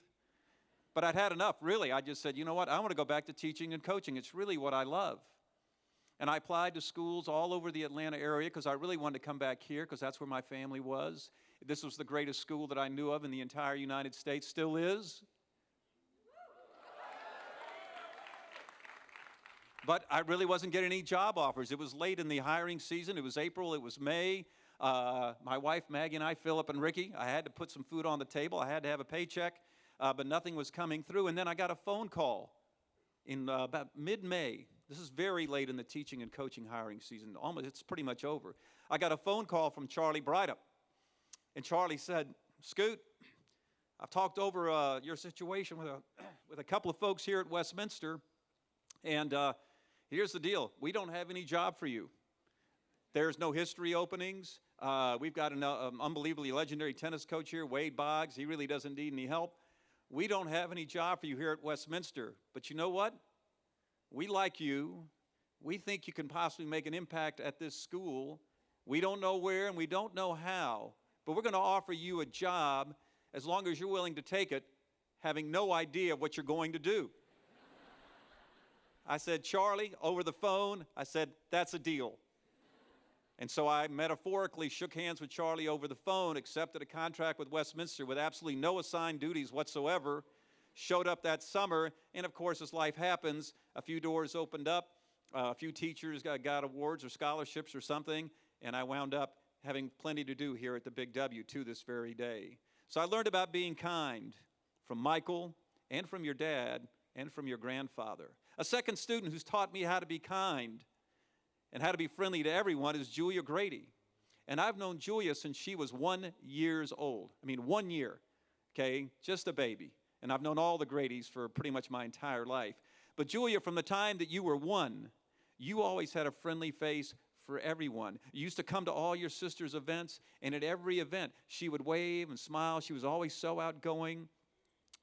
But I'd had enough, really. I just said, you know what, I want to go back to teaching and coaching. It's really what I love. And I applied to schools all over the Atlanta area because I really wanted to come back here because that's where my family was. This was the greatest school that I knew of in the entire United States, still is. But I really wasn't getting any job offers. It was late in the hiring season. It was April, it was May. My wife, Maggie, and I, Philip and Ricky, I had to put some food on the table. I had to have a paycheck, but nothing was coming through. And then I got a phone call in about mid-May. This is very late in the teaching and coaching hiring season. Almost, it's pretty much over. I got a phone call from Charlie Breidup. And Charlie said, Scoot, I've talked over your situation with a couple of folks here at Westminster, and here's the deal. We don't have any job for you. There's no history openings. We've got an unbelievably legendary tennis coach here, Wade Boggs. He really doesn't need any help. We don't have any job for you here at Westminster. But you know what? We like you. We think you can possibly make an impact at this school. We don't know where and we don't know how, but we're going to offer you a job as long as you're willing to take it, having no idea what you're going to do. I said, Charlie, over the phone, I said, that's a deal. And so I metaphorically shook hands with Charlie over the phone, accepted a contract with Westminster with absolutely no assigned duties whatsoever, showed up that summer, and of course, as life happens, a few doors opened up, a few teachers got awards or scholarships or something, and I wound up having plenty to do here at the Big W to this very day. So I learned about being kind from Michael and from your dad and from your grandfather. A second student who's taught me how to be kind and how to be friendly to everyone is Julia Grady. And I've known Julia since she was 1 year old. I mean, 1 year, okay, just a baby. And I've known all the Gradys for pretty much my entire life. But Julia, from the time that you were 1, you always had a friendly face for everyone. You used to come to all your sister's events, and at every event, she would wave and smile. She was always so outgoing.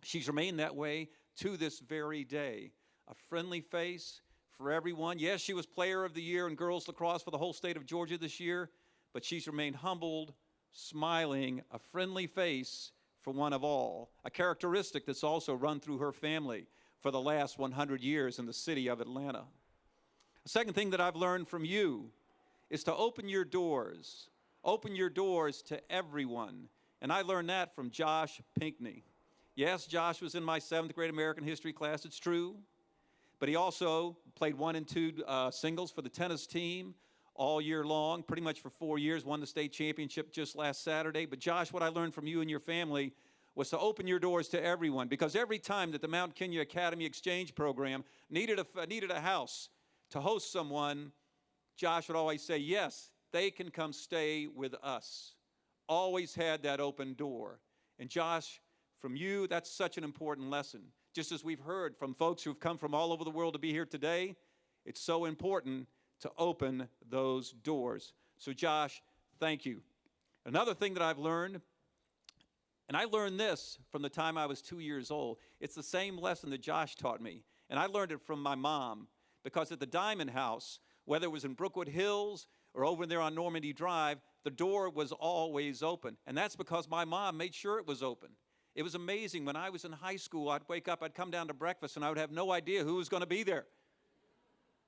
She's remained that way to this very day. A friendly face for everyone. Yes, she was Player of the Year in girls lacrosse for the whole state of Georgia this year, but she's remained humbled, smiling, a friendly face for one of all, a characteristic that's also run through her family for the last 100 years in the city of Atlanta. The second thing that I've learned from you is to open your doors to everyone. And I learned that from Josh Pinckney. Yes, Josh was in my 7th grade American history class, it's true, but he also played 1 and 2 singles for the tennis team all year long, pretty much for 4 years, won the state championship just last Saturday. But Josh, what I learned from you and your family was to open your doors to everyone, because every time that the Mount Kenya Academy Exchange Program needed a house to host someone, Josh would always say, yes, they can come stay with us. Always had that open door. And Josh, from you. That's such an important lesson. Just as we've heard from folks who've come from all over the world to be here today, it's so important to open those doors. So Josh, thank you. Another thing that I've learned, and I learned this from the time I was 2 years old. It's the same lesson that Josh taught me. And I learned it from my mom, because at the Diamond House, whether it was in Brookwood Hills or over there on Normandy Drive, the door was always open. And that's because my mom made sure it was open. It was amazing. When I was in high school, I'd wake up, I'd come down to breakfast, and I would have no idea who was going to be there.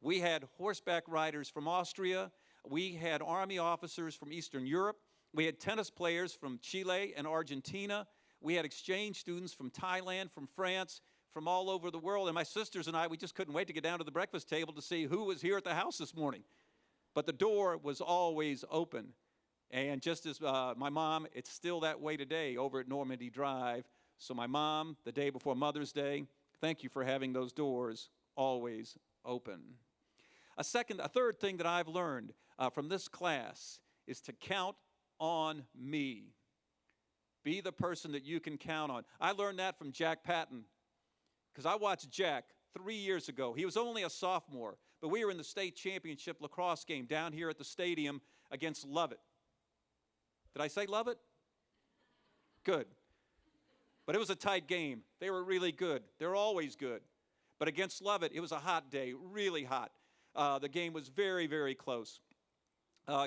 We had horseback riders from Austria. We had Army officers from Eastern Europe. We had tennis players from Chile and Argentina. We had exchange students from Thailand, from France, from all over the world. And my sisters and I, we just couldn't wait to get down to the breakfast table to see who was here at the house this morning. But the door was always open. And just as my mom, it's still that way today over at Normandy Drive. So my mom, the day before Mother's Day, thank you for having those doors always open. A third thing that I've learned from this class is to count on me. Be the person that you can count on. I learned that from Jack Patton, because I watched Jack 3 years ago. He was only a sophomore, but we were in the state championship lacrosse game down here at the stadium against Lovett. Did I say Lovett? Good. But it was a tight game. They were really good. They're always good. But against Lovett, it was a hot day, really hot. The game was very, very close.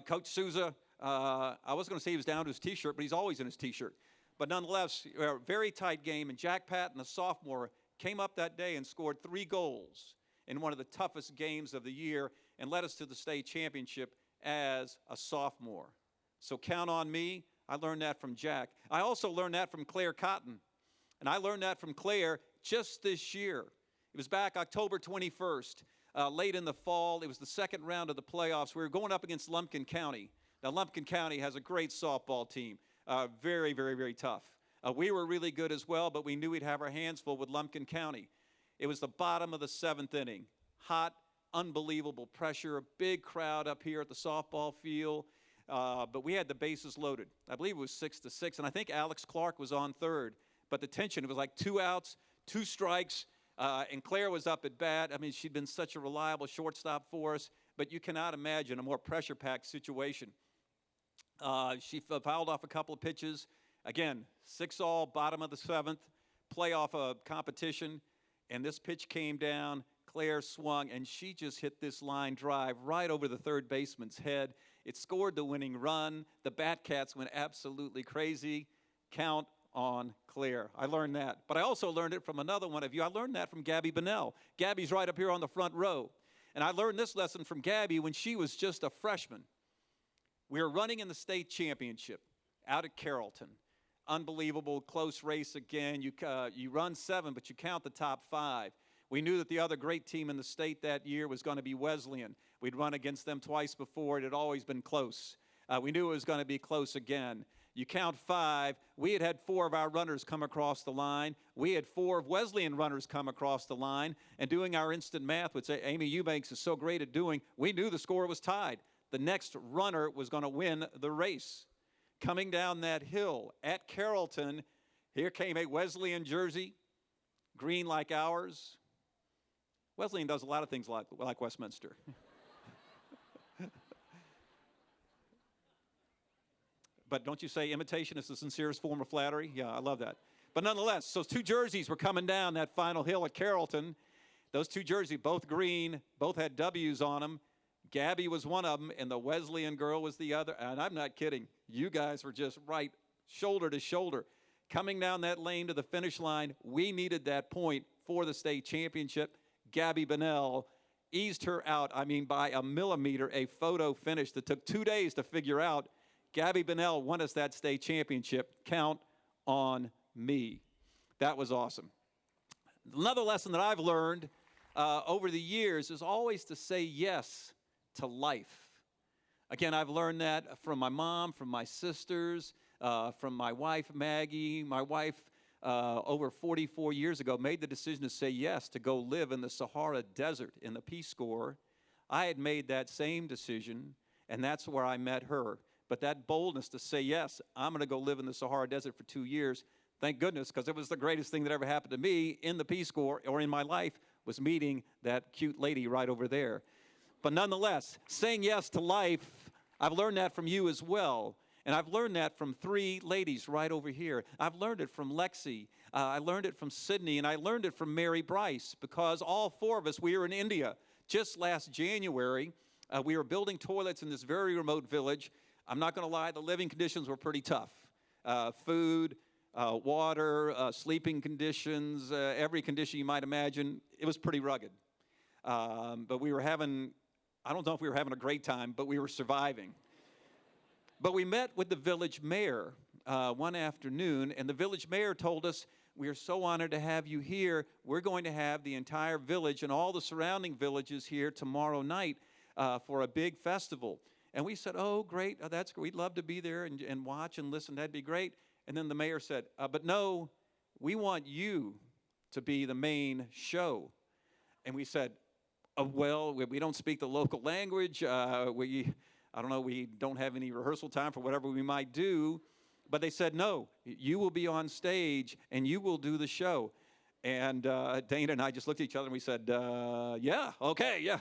Coach Souza, I was going to say he was down to his T-shirt, but he's always in his T-shirt. But nonetheless, a very tight game, and Jack Patton, a sophomore, came up that day and scored 3 goals in one of the toughest games of the year and led us to the state championship as a sophomore. So count on me. I learned that from Jack. I also learned that from Claire Cotton, and I learned that from Claire just this year. It was back October 21st, late in the fall. It was the second round of the playoffs. We were going up against Lumpkin County. Now, Lumpkin County has a great softball team, very, very, very tough. We were really good as well, but we knew we'd have our hands full with Lumpkin County. It was the bottom of the 7th inning. Hot, unbelievable pressure, a big crowd up here at the softball field, but we had the bases loaded. I believe it was 6-6, and I think Alex Clark was on third. But the tension, it was like 2 outs, 2 strikes, and Claire was up at bat. I mean, she'd been such a reliable shortstop for us, but you cannot imagine a more pressure-packed situation. She fouled off a couple of pitches. Again, 6-all, bottom of the 7th, playoff competition, and this pitch came down. Claire swung, and she just hit this line drive right over the third baseman's head. It scored the winning run. The Batcats went absolutely crazy. Count on Claire. I learned that. But I also learned it from another one of you. I learned that from Gabby Bunnell. Gabby's right up here on the front row. And I learned this lesson from Gabby when she was just a freshman. We were running in the state championship out at Carrollton. Unbelievable, close race again. You run 7, but you count the top 5. We knew that the other great team in the state that year was going to be Wesleyan. We'd run against them twice before. It had always been close. We knew it was going to be close again. You count 5. We had 4 of our runners come across the line. We had 4 of Wesleyan runners come across the line. And doing our instant math, which Amy Eubanks is so great at doing, we knew the score was tied. The next runner was going to win the race. Coming down that hill at Carrollton, here came a Wesleyan jersey, green like ours. Wesleyan does a lot of things like Westminster. But don't you say imitation is the sincerest form of flattery? Yeah, I love that. But nonetheless, those 2 jerseys were coming down that final hill at Carrollton. Those 2 jerseys, both green, both had W's on them. Gabby was one of them, and the Wesleyan girl was the other. And I'm not kidding. You guys were just right, shoulder to shoulder. Coming down that lane to the finish line, we needed that point for the state championship. Gabby Bunnell eased her out, by a millimeter, a photo finish that took 2 days to figure out. Gabby Bunnell won us that state championship. Count on me. That was awesome. Another lesson that I've learned over the years is always to say yes to life. Again, I've learned that from my mom, from my sisters, from my wife, Maggie. My wife, over 44 years ago, made the decision to say yes to go live in the Sahara Desert in the Peace Corps. I had made that same decision, and that's where I met her. But that boldness to say, yes, I'm going to go live in the Sahara Desert for 2 years, Thank goodness, because it was the greatest thing that ever happened to me in the Peace Corps or in my life was meeting that cute lady right over there. But nonetheless, saying yes to life, I've learned that from you as well. And I've learned that from three ladies right over here. I've learned it from Lexi. I learned it from Sydney. And I learned it from Mary Bryce, because all four of us, we were in India just last January. We were building toilets in this very remote village. I'm not going to lie, the living conditions were pretty tough. Food, water, sleeping conditions, every condition you might imagine. It was pretty rugged. But we were having, I don't know if we were having a great time, but we were surviving. But we met with the village mayor one afternoon, and the village mayor told us, "We are so honored to have you here. We're going to have the entire village and all the surrounding villages here tomorrow night for a big festival." And we said, "Oh, great, that's great. We'd love to be there and watch and listen. That'd be great." And then the mayor said, "But no, we want you to be the main show." And we said, "Well, we don't speak the local language. I don't know, we don't have any rehearsal time for whatever we might do." But they said, "No, you will be on stage and you will do the show." And Dana and I just looked at each other and we said, "Yeah, okay, yeah."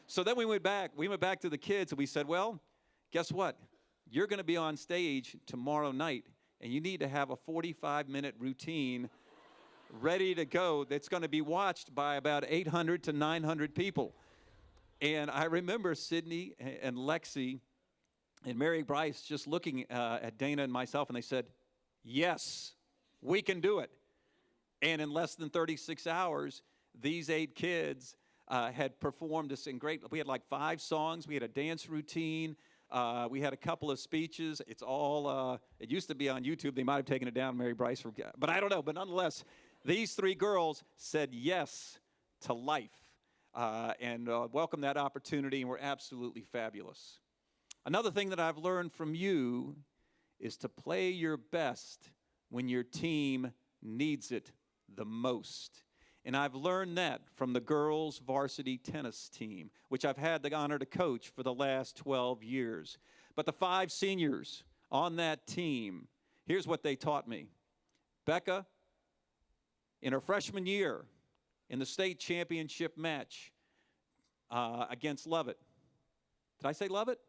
So then we went back to the kids and we said, "Well, guess what? You're going to be on stage tomorrow night and you need to have a 45-minute routine ready to go that's going to be watched by about 800 to 900 people." And I remember Sydney and Lexi and Mary Bryce just looking at Dana and myself, and they said, "Yes, we can do it." And in less than 36 hours, these 8 kids had performed this in great, we had like 5 songs, we had a dance routine, we had a couple of speeches. It's all, it used to be on YouTube. They might have taken it down, Mary Bryce, but I don't know. But nonetheless, these 3 girls said yes to life. And welcome that opportunity, and we're absolutely fabulous. Another thing that I've learned from you is to play your best when your team needs it the most. And I've learned that from the girls' varsity tennis team, which I've had the honor to coach for the last 12 years. But the 5 seniors on that team, here's what they taught me. Becca, in her freshman year, in the state championship match against Lovett. Did I say Lovett?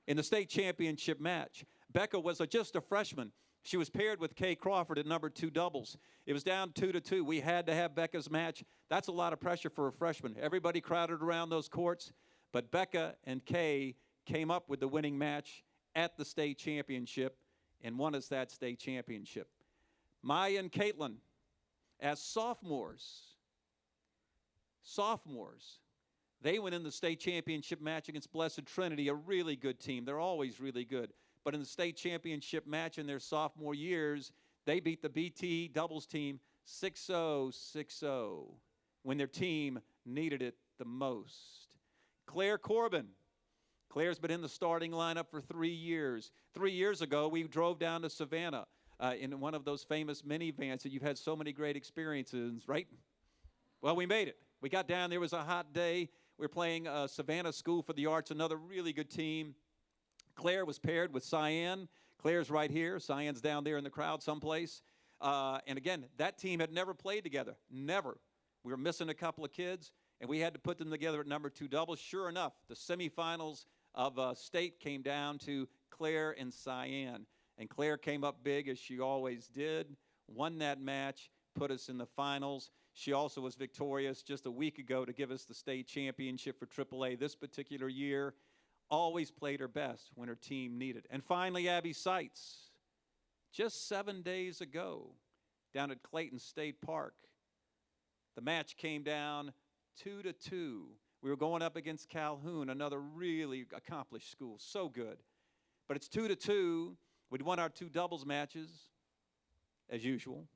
In the state championship match, Becca was just a freshman. She was paired with Kay Crawford at number 2 doubles. It was down 2-2. We had to have Becca's match. That's a lot of pressure for a freshman. Everybody crowded around those courts, but Becca and Kay came up with the winning match at the state championship and won us that state championship. Maya and Caitlin, as sophomores, they went in the state championship match against Blessed Trinity, a really good team. They're always really good. But in the state championship match in their sophomore years, they beat the BT doubles team 6-0, 6-0, when their team needed it the most. Claire Corbin. Claire's been in the starting lineup for 3 years. 3 years ago, we drove down to Savannah in one of those famous minivans that you've had so many great experiences, right? Well, we made it. We got down there. It was a hot day. We were playing Savannah School for the Arts, another really good team. Claire was paired with Cyan. Claire's right here. Cyan's down there in the crowd someplace. And again, that team had never played together. Never. We were missing a couple of kids, and we had to put them together at number 2 doubles. Sure enough, the semifinals of state came down to Claire and Cyan. And Claire came up big, as she always did, won that match, put us in the finals. She also was victorious just a week ago to give us the state championship for AAA this particular year. Always played her best when her team needed. And finally, Abby Seitz, just 7 days ago, down at Clayton State Park. The match came down 2-2. We were going up against Calhoun, another really accomplished school, so good. But it's 2-2. We'd won our 2 doubles matches, as usual.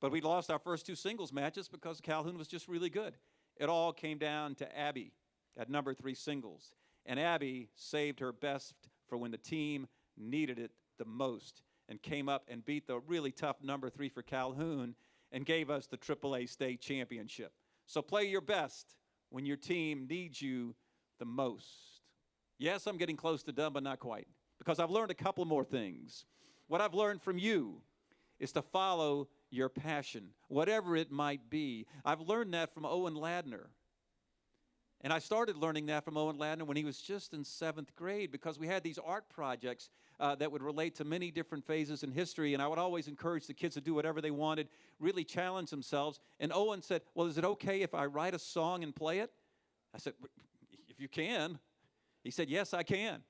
But we lost our first 2 singles matches because Calhoun was just really good. It all came down to Abby at number 3 singles. And Abby saved her best for when the team needed it the most and came up and beat the really tough number 3 for Calhoun and gave us the AAA state championship. So play your best when your team needs you the most. Yes, I'm getting close to done, but not quite, because I've learned a couple more things. What I've learned from you is to follow your passion, whatever it might be. I've learned that from Owen Ladner. And I started learning that from Owen Ladner when he was just in 7th grade, because we had these art projects that would relate to many different phases in history, and I would always encourage the kids to do whatever they wanted, really challenge themselves. And Owen said, well, is it okay if I write a song and play it? I said, if you can. He said, yes, I can.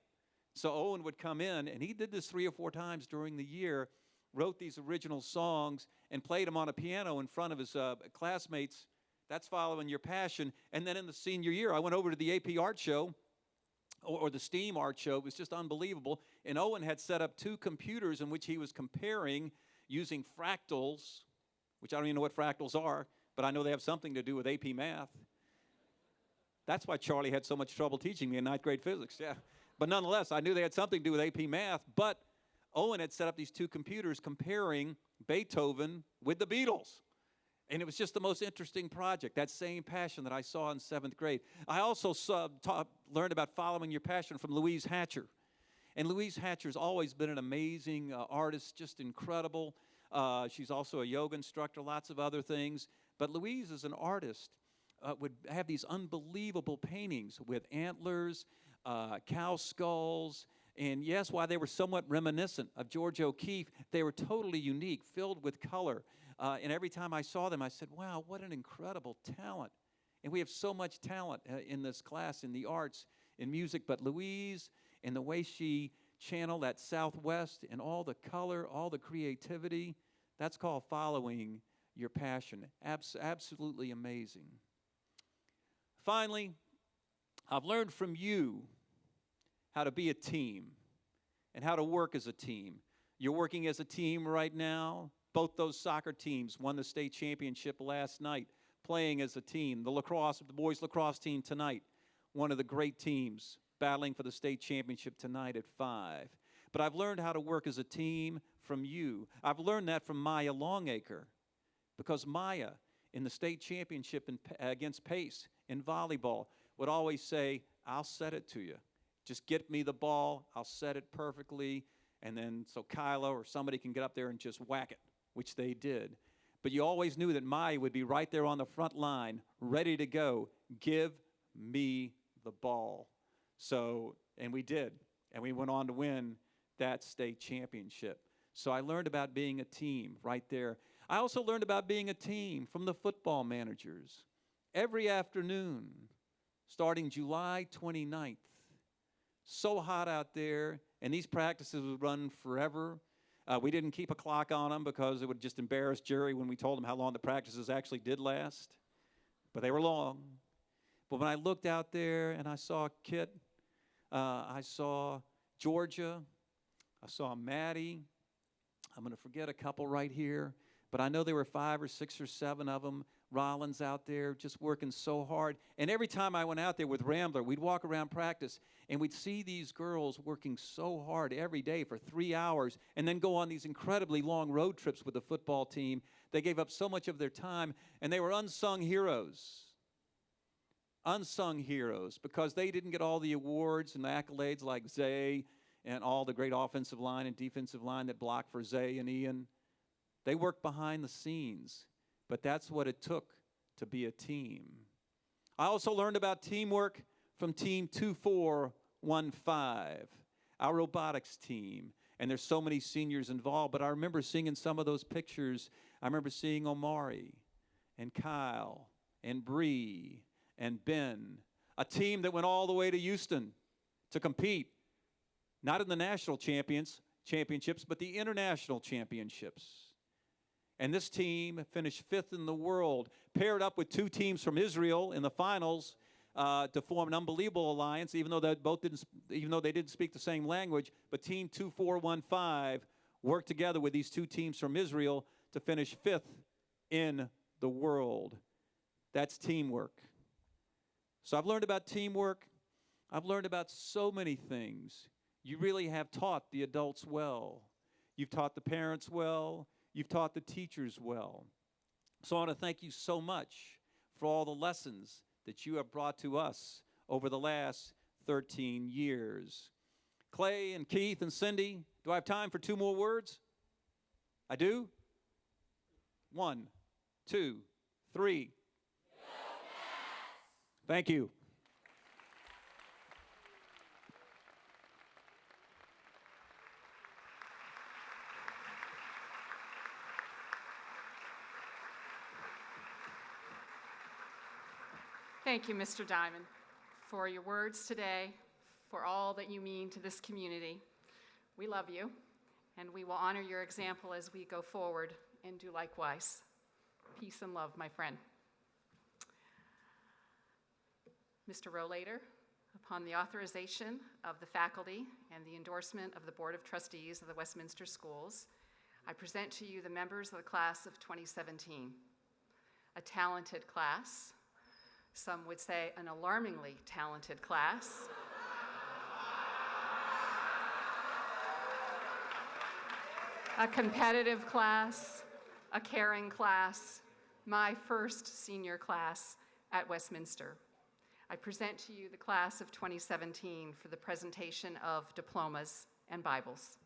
So Owen would come in, and he did this 3 or 4 times during the year, wrote these original songs, and played them on a piano in front of his classmates. That's following your passion. And then in the senior year, I went over to the AP art show, or the STEAM art show. It was just unbelievable. And Owen had set up 2 computers in which he was comparing using fractals, which I don't even know what fractals are, but I know they have something to do with AP math. That's why Charlie had so much trouble teaching me in 9th grade physics, yeah. But nonetheless, I knew they had something to do with AP math, but Owen had set up these 2 computers comparing Beethoven with the Beatles. And it was just the most interesting project, that same passion that I saw in 7th grade. I also learned about following your passion from Louise Hatcher. And Louise Hatcher's always been an amazing artist, just incredible. She's also a yoga instructor, lots of other things. But Louise, as an artist, would have these unbelievable paintings with antlers, cow skulls, and yes, while they were somewhat reminiscent of George O'Keeffe, they were totally unique, filled with color. And every time I saw them, I said, wow, what an incredible talent. And we have so much talent in this class, in the arts, in music. But Louise, and the way she channeled that Southwest and all the color, all the creativity, that's called following your passion. Absolutely amazing. Finally, I've learned from you how to be a team and how to work as a team. You're working as a team right now. Both those soccer teams won the state championship last night, playing as a team. The boys lacrosse team tonight, one of the great teams, battling for the state championship tonight at 5. But I've learned how to work as a team from you. I've learned that from Maya Longacre, because Maya, in the state championship against Pace in volleyball, would always say, I'll set it to you. Just get me the ball, I'll set it perfectly, and then so Kyla or somebody can get up there and just whack it, which they did. But you always knew that Maya would be right there on the front line, ready to go. Give me the ball. So, and we did. And we went on to win that state championship. So I learned about being a team right there. I also learned about being a team from the football managers. Every afternoon, starting July 29th, so hot out there, and these practices would run forever. We didn't keep a clock on them because it would just embarrass Jerry when we told him how long the practices actually did last. But they were long. But when I looked out there and I saw Kit, I saw Georgia, I saw Maddie. I'm going to forget a couple right here. But I know there were 5 or 6 or 7 of them. Rollins out there just working so hard. And every time I went out there with Rambler, we'd walk around practice, and we'd see these girls working so hard every day for 3 hours and then go on these incredibly long road trips with the football team. They gave up so much of their time, and they were unsung heroes. Unsung heroes, because they didn't get all the awards and the accolades like Zay and all the great offensive line and defensive line that blocked for Zay and Ian. They worked behind the scenes. But that's what it took to be a team. I also learned about teamwork from Team 2415, our robotics team. And there's so many seniors involved, but I remember seeing in some of those pictures, I remember seeing Omari and Kyle and Bree and Ben, a team that went all the way to Houston to compete, not in the national championships, but the international championships. And this team finished 5th in the world, paired up with 2 teams from Israel in the finals to form an unbelievable alliance, even though they didn't speak the same language. But Team 2415 worked together with these 2 teams from Israel to finish 5th in the world. That's teamwork. So I've learned about teamwork. I've learned about so many things. You really have taught the adults well. You've taught the parents well. You've taught the teachers well. So I want to thank you so much for all the lessons that you have brought to us over the last 13 years. Clay and Keith and Cindy, do I have time for 2 more words? I do? 1, 2, 3. Thank you.
Thank you, Mr. Diamond, for your words today, for all that you mean to this community. We love you, and we will honor your example as we go forward and do likewise. Peace and love, my friend. Mr. Rollator, upon the authorization of the faculty and the endorsement of the Board of Trustees of the Westminster Schools, I present to you the members of the class of 2017, a talented class. Some would say an alarmingly talented class. A competitive class, a caring class, my first senior class at Westminster. I present to you the class of 2017 for the presentation of diplomas and Bibles.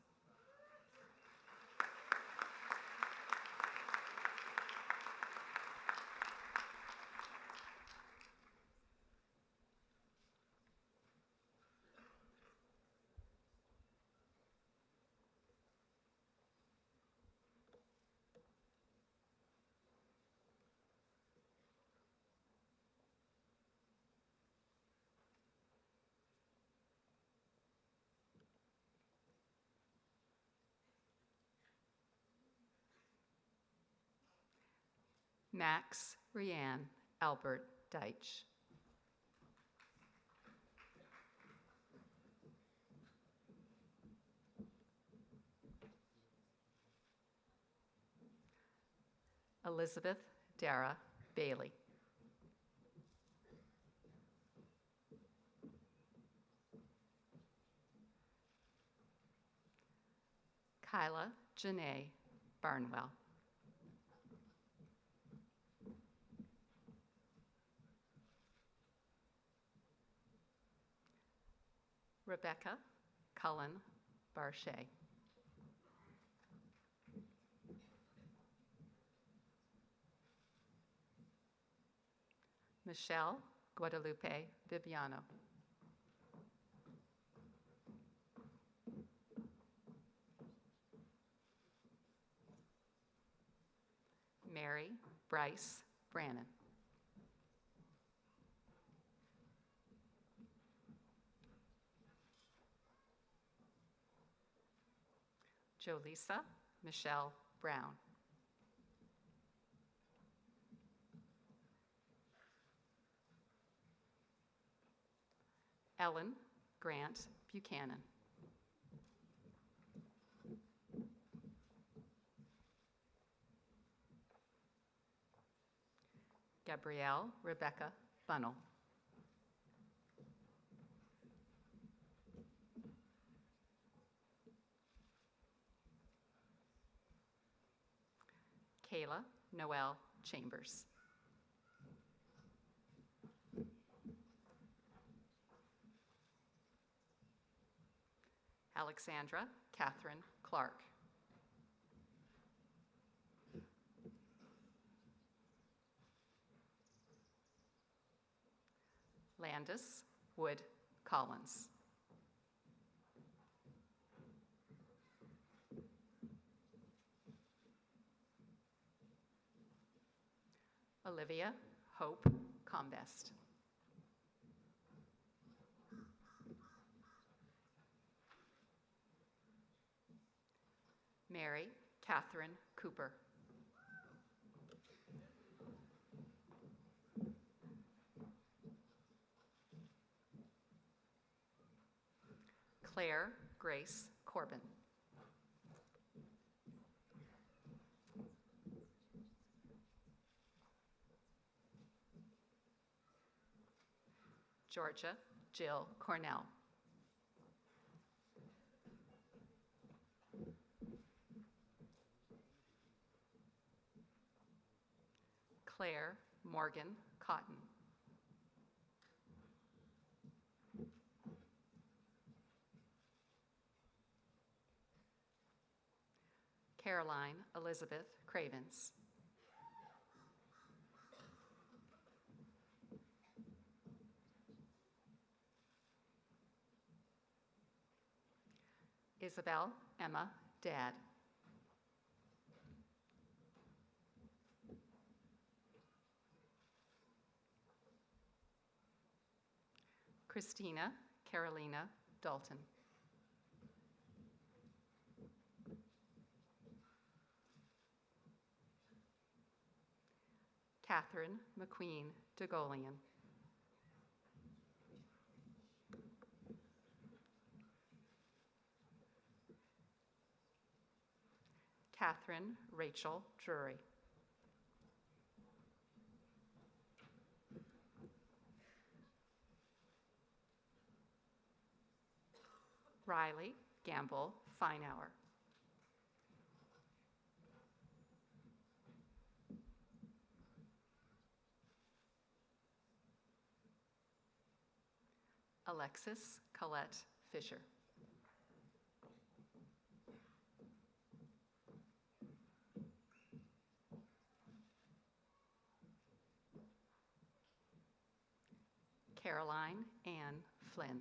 Max Rianne Albert Deitch. Elizabeth Dara Bailey. Kyla Janae Barnwell. Rebecca Cullen Barchet. Michelle Guadalupe Bibiano. Mary Bryce Brannon. Jolisa Michelle Brown. Ellen Grant Buchanan. Gabrielle Rebecca Bunnell. Kayla Noel Chambers. Alexandra Catherine Clark. Landis Wood Collins. Olivia Hope Combest. Mary Catherine Cooper. Claire Grace Corbin. Georgia Jill Cornell. Claire Morgan Cotton. Caroline Elizabeth Cravens. Isabel Emma Dad. Christina Carolina Dalton. Catherine McQueen DeGolian. Catherine Rachel Drury. Riley Gamble Finehour. Alexis Colette Fisher. Caroline Ann Flynn.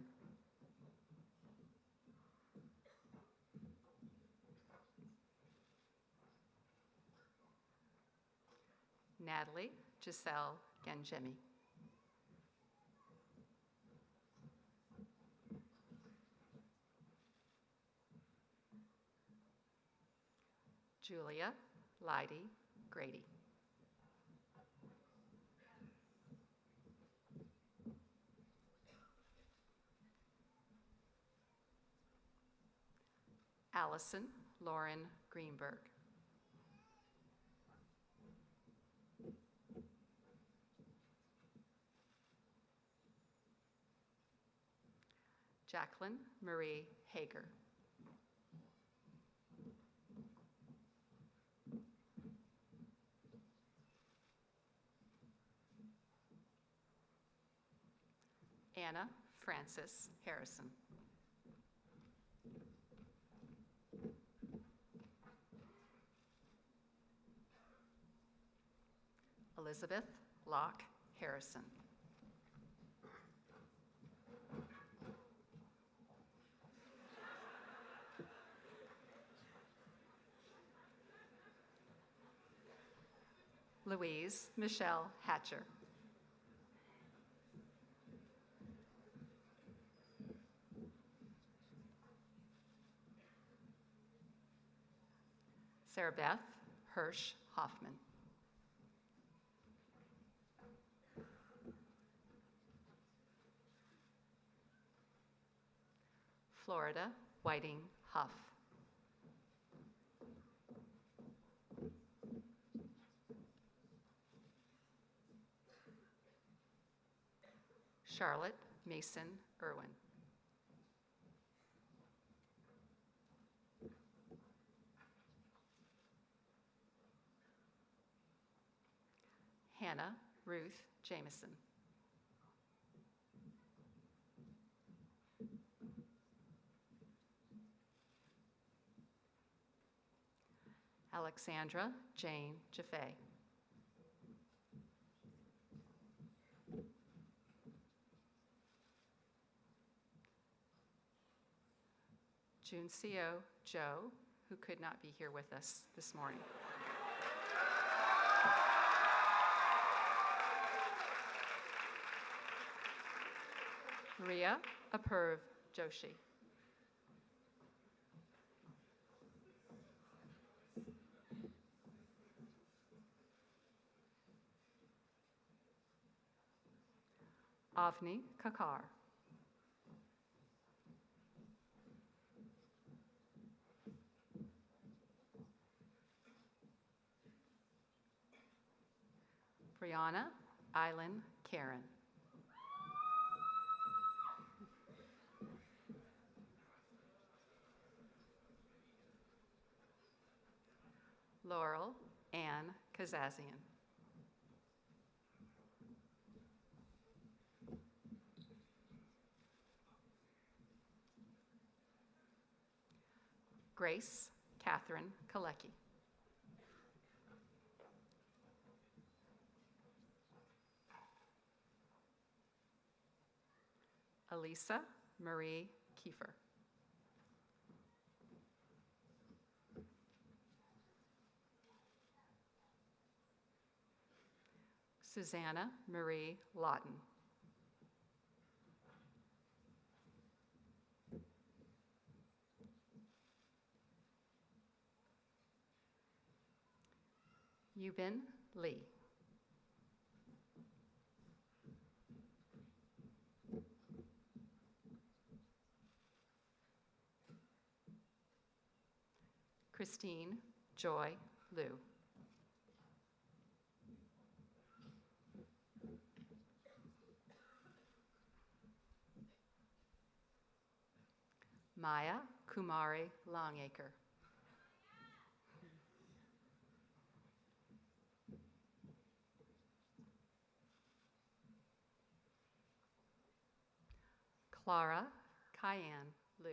Natalie Giselle Gangemi. Julia Leidy Grady. Allison Lauren Greenberg. Jacqueline Marie Hager. Anna Frances Harrison. Elizabeth Locke Harrison. Louise Michelle Hatcher. Sarah Beth Hirsch Hoffman. Florida Whiting Huff. Charlotte Mason Irwin. Hannah Ruth Jameson. Alexandra Jane Jaffe. Juncio Joe, who could not be here with us this morning. Maria Apurv Joshi. Avni Kakar. Brianna Island Karen. Laurel Ann Kazazian. Grace Catherine Kalecki. Elisa Marie Kiefer. Susanna Marie Lawton. Yubin Lee. Christine Joy Liu. Maya Kumari Longacre. Clara Cayenne Liu.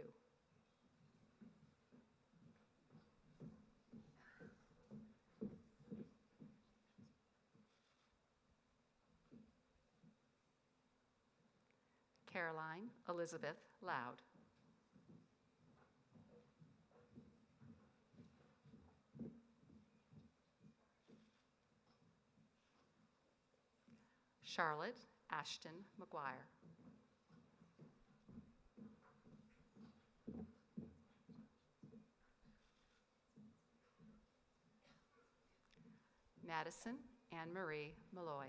Caroline Elizabeth Loud. Charlotte Ashton McGuire. Madison Anne Marie Malloy.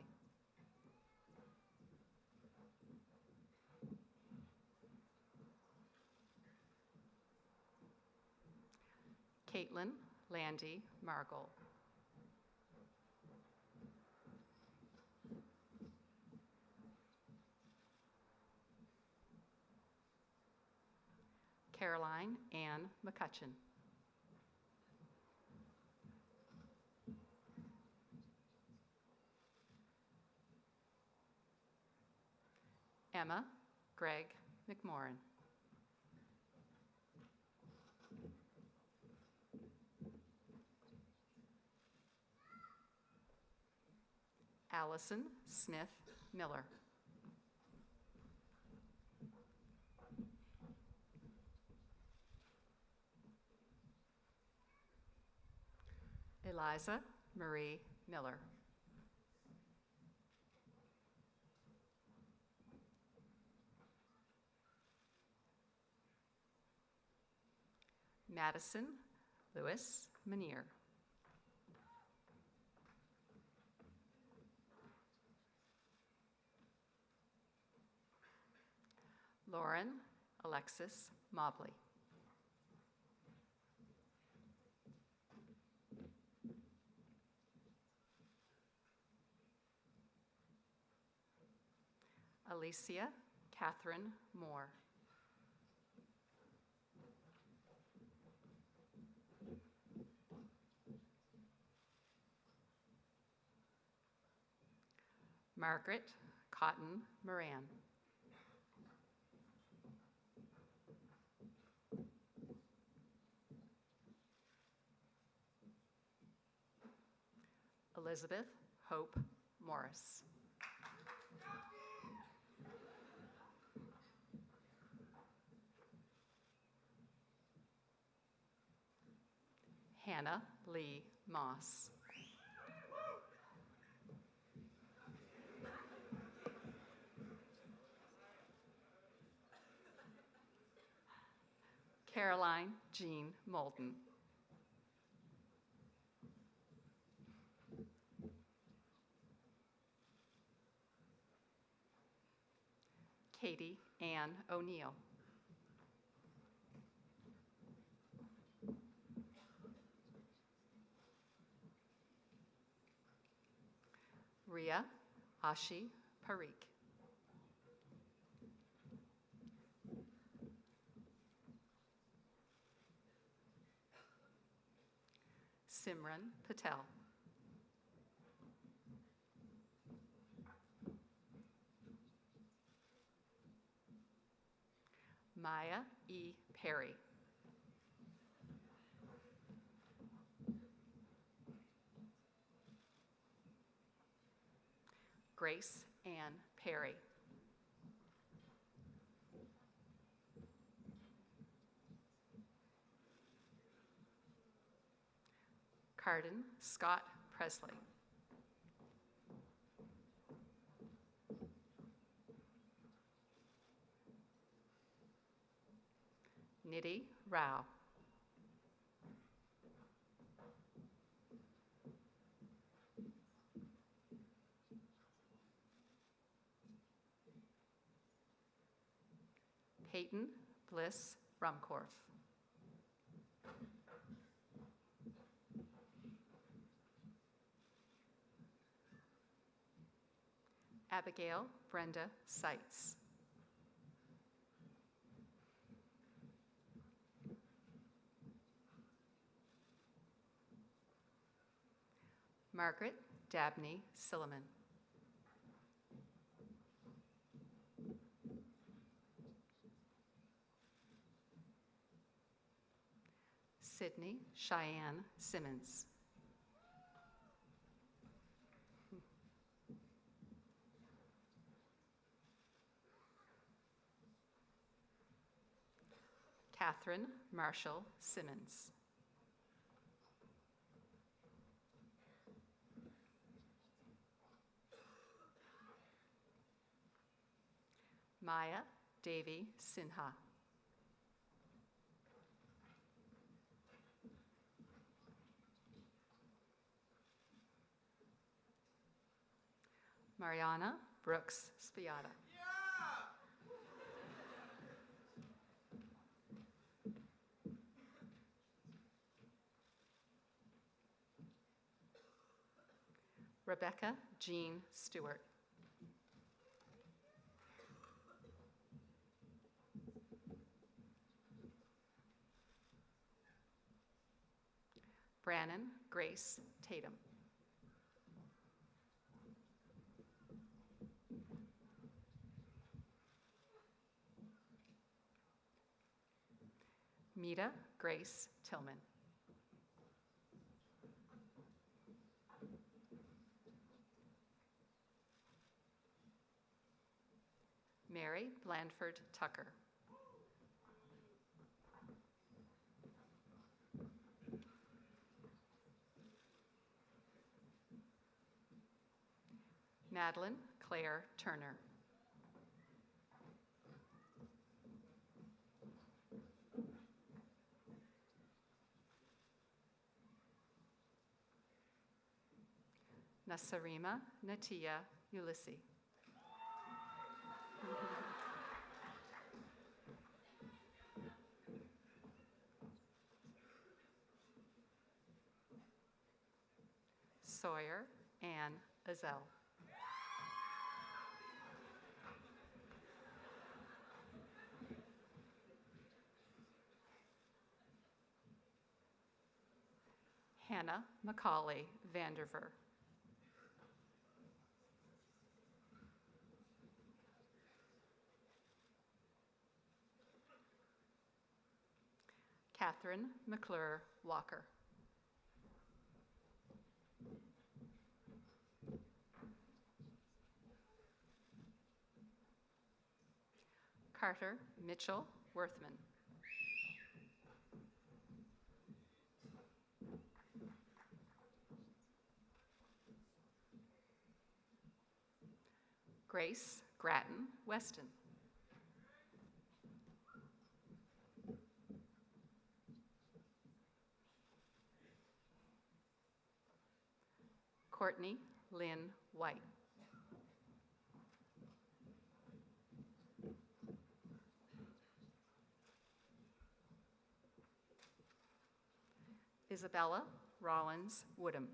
Caitlin Landy Margle. Caroline Ann McCutcheon. Emma Greg McMorrin. Allison Smith Miller. Eliza Marie Miller. Madison Lewis Manier. Lauren Alexis Mobley. Alicia Catherine Moore. Margaret Cotton Moran. Elizabeth Hope Morris. Hannah Lee Moss. Caroline Jean Moulton. Katie Ann O'Neill. Ria Ashi Parikh. Simran Patel. Maya E. Perry. Grace Ann Perry. Carden Scott Presley. Nidhi Rao. Peyton Bliss Rumkorf. Abigail Brenda Seitz. Margaret Dabney Silliman. Sydney Cheyenne Simmons. Catherine Marshall Simmons. Maya Devi Sinha. Mariana Brooks Spiata. Rebecca Jean Stewart. Brannon Grace Tatum. Mita Grace Tillman. Mary Blandford Tucker. Madeline Claire Turner. Nasarima Natia Ulyssi. Sawyer Ann Azell. Hannah Macaulay Vanderver. Catherine McClure Walker. Carter Mitchell Worthman. Grace Grattan Weston. Courtney Lynn White. Isabella Rollins Woodham.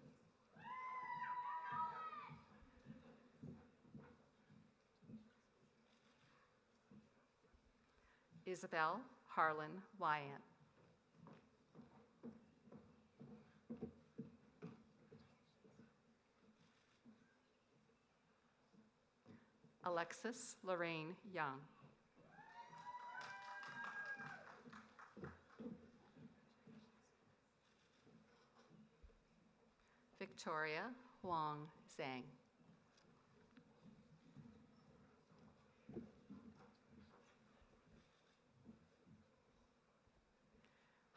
Isabel Harlan Wyant. Alexis Lorraine Young. Victoria Huang Zhang.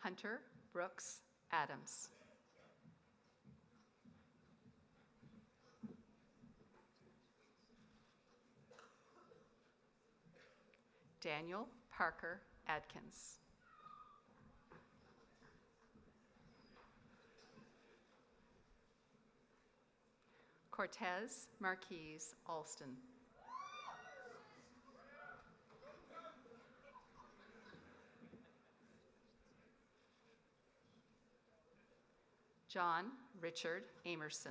Hunter Brooks Adams. Daniel Parker Adkins. Cortez Marquise Alston. John Richard Amerson.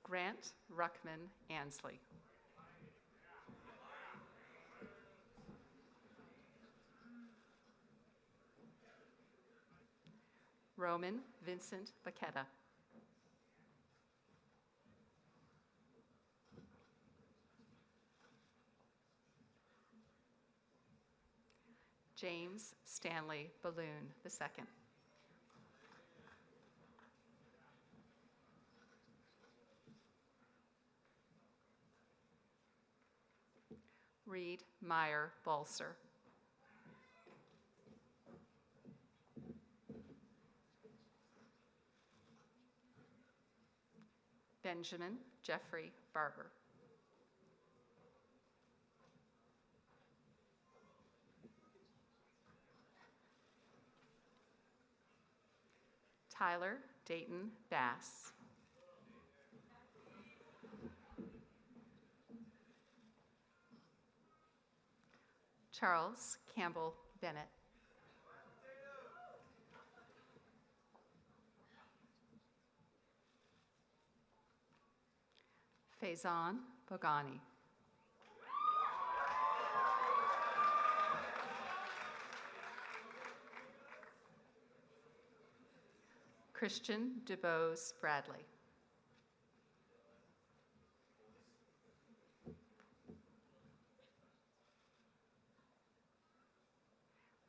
Grant Ruckman Ansley. Roman Vincent Baqueta. James Stanley Balloon II. Reed Meyer Balser. Benjamin Jeffrey Barber. Tyler Dayton Bass. Charles Campbell Bennett. Faison Bogani. Christian DuBose Bradley.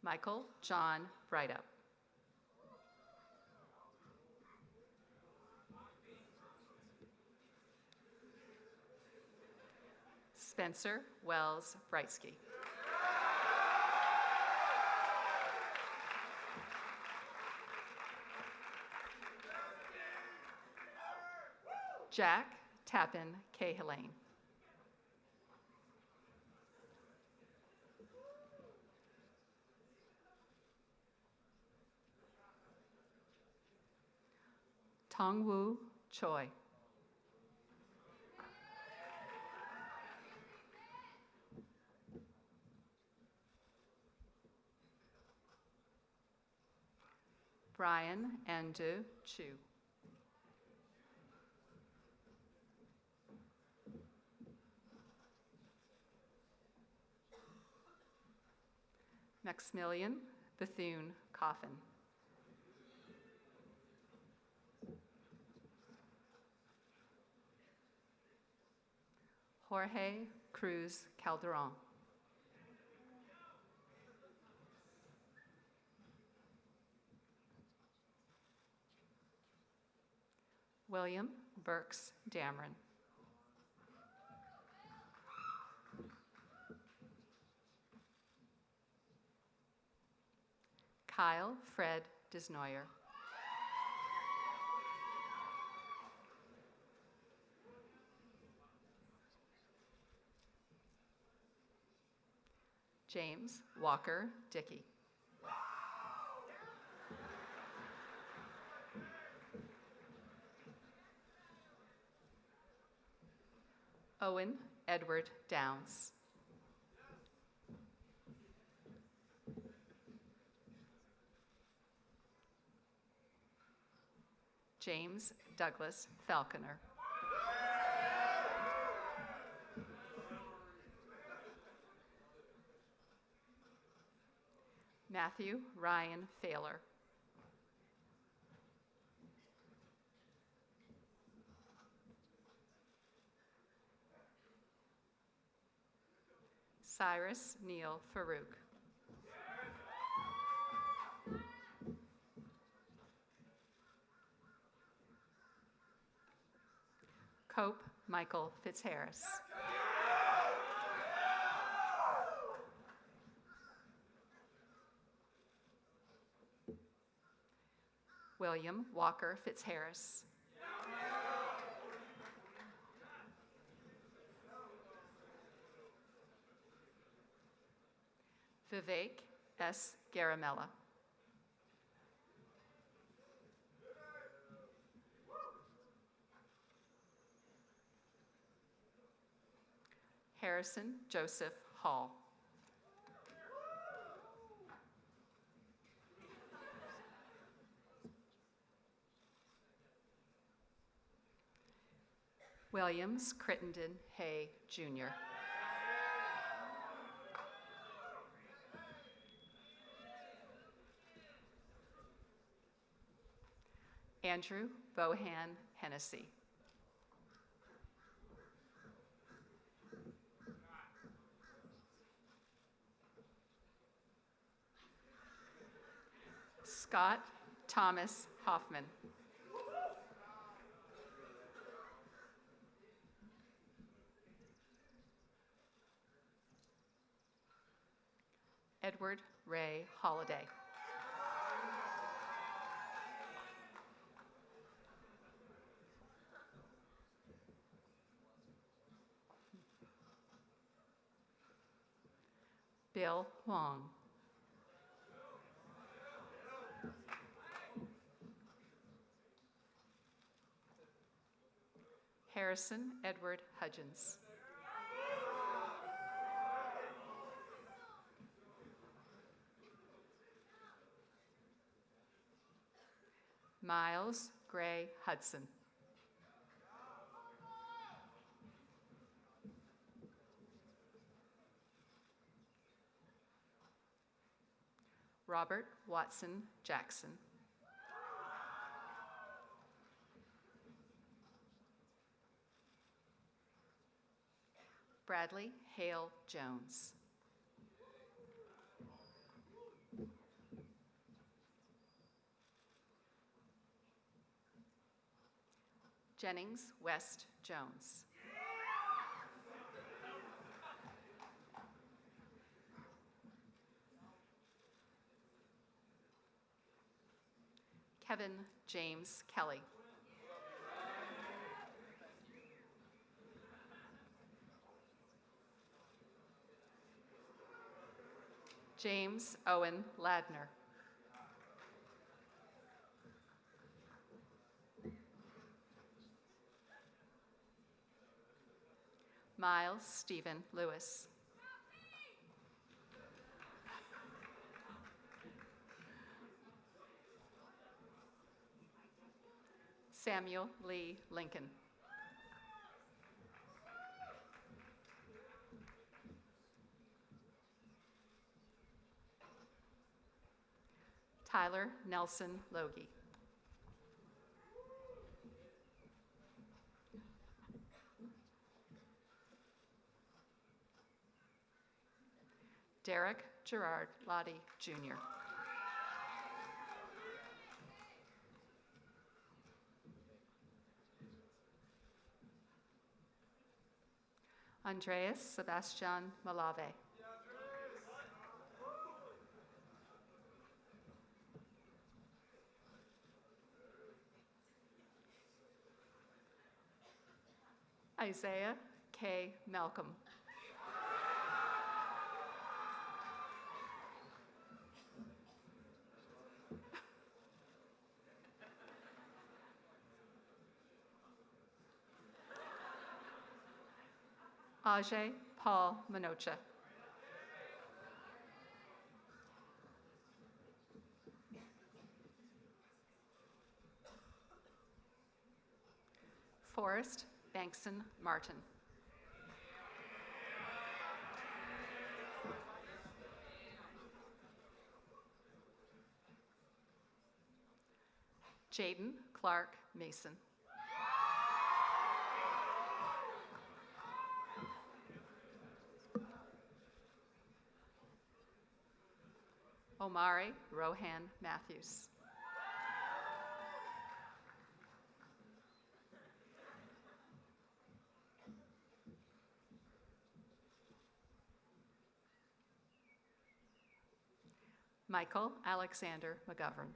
Michael John Brightup. Spencer Wells Brightsky. Jack Tappan Cahillane. Tongwoo Choi. Brian Andu Chu. Maximilian Bethune Coffin. Jorge Cruz Calderon. William Burks Dameron. Kyle Fred Desnoyer. James Walker Dickey. Owen Edward Downs. James Douglas Falconer. Matthew Ryan Failer. Cyrus Neil Farouk. Cope Michael Fitzharris. William Walker Fitzharris. Vivek S. Garamella. Harrison Joseph Hall. Williams Crittenden Hay, Jr. Andrew Bohan Hennessy. Scott Thomas Hoffman. Edward Ray Holliday. Bill Huang. Harrison Edward Hudgens. Miles Gray Hudson. Robert Watson Jackson. Bradley Hale Jones. Jennings West Jones. Kevin James Kelly. James Owen Ladner. Miles Stephen Lewis. Samuel Lee Lincoln. Tyler Nelson Logie. Derek Gerard Lottie, Jr. Andreas Sebastian Malave. Isaiah K. Malcolm. Ajay Paul Manocha. Forrest Bankson Martin. Jaden Clark Mason. Omari Rohan Matthews. Michael Alexander McGovern.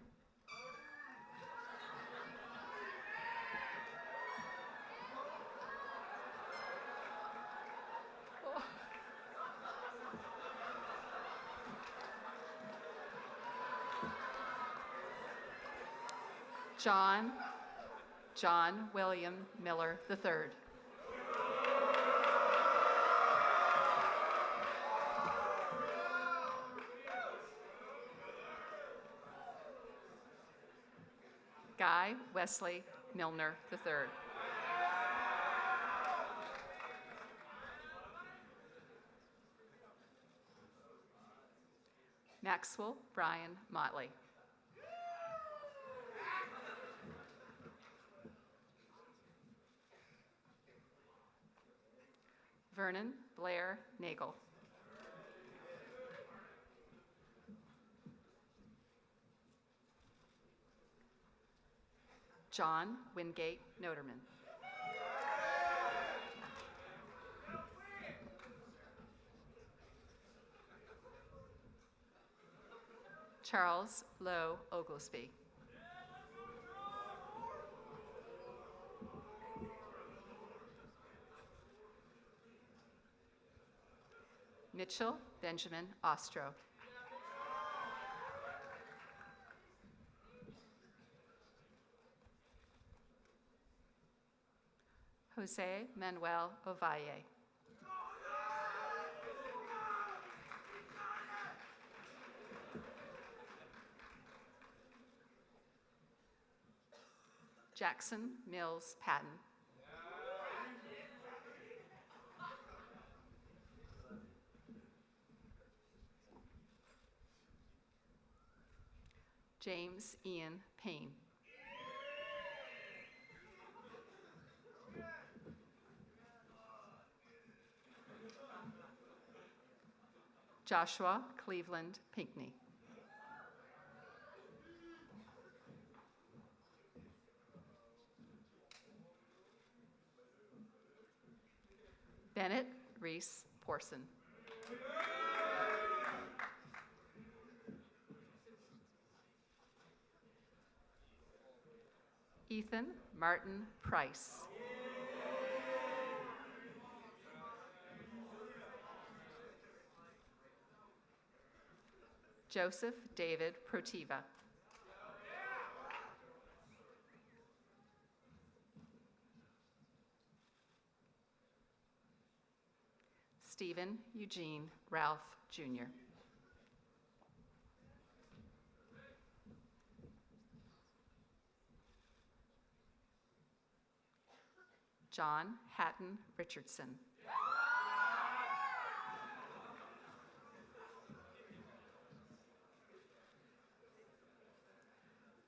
John William Miller III. Guy Wesley Milner III. Maxwell Brian Motley. Vernon Blair Nagel. John Wingate Noterman. Charles Lowe Oglesby. Mitchell Benjamin Ostro. Jose Manuel Ovalle. Jackson Mills Patton. James Ian Payne. Joshua Cleveland Pinckney. Bennett Reese Porson. Ethan Martin Price. Joseph David Protiva. Stephen Eugene Ralph Jr. John Hatton Richardson.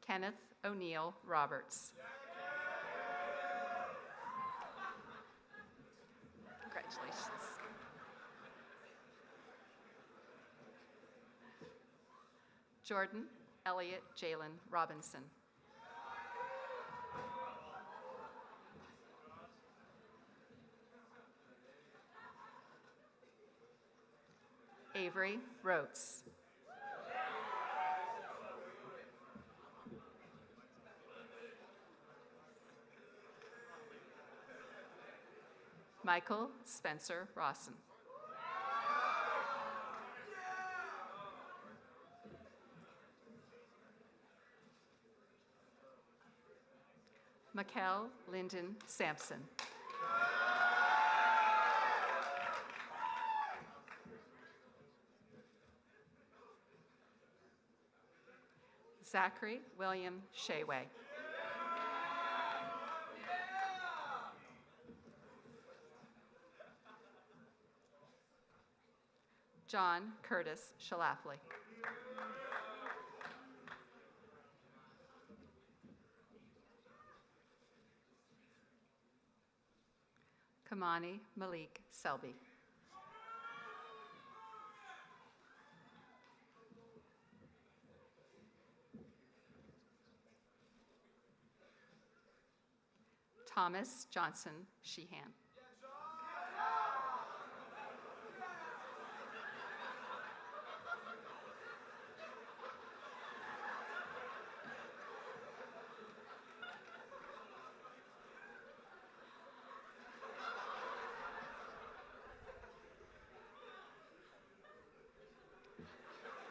Kenneth O'Neill Roberts. Congratulations. Jordan Elliott Jalen Robinson. Avery Rotes. Michael Spencer Rawson. Mikkel Lyndon Sampson. Zachary William Shayway. John Curtis Schlafly. Kamani Malik Selby. Thomas Johnson Sheehan.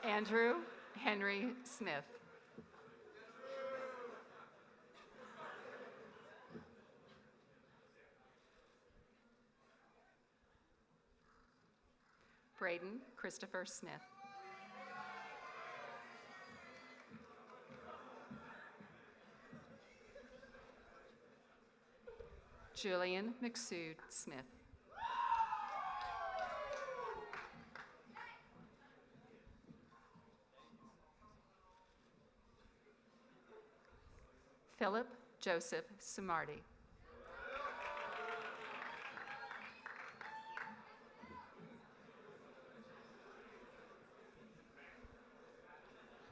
Andrew Henry Smith. Braden Christopher Smith. Julian McSude Smith. Philip Joseph Sumardi.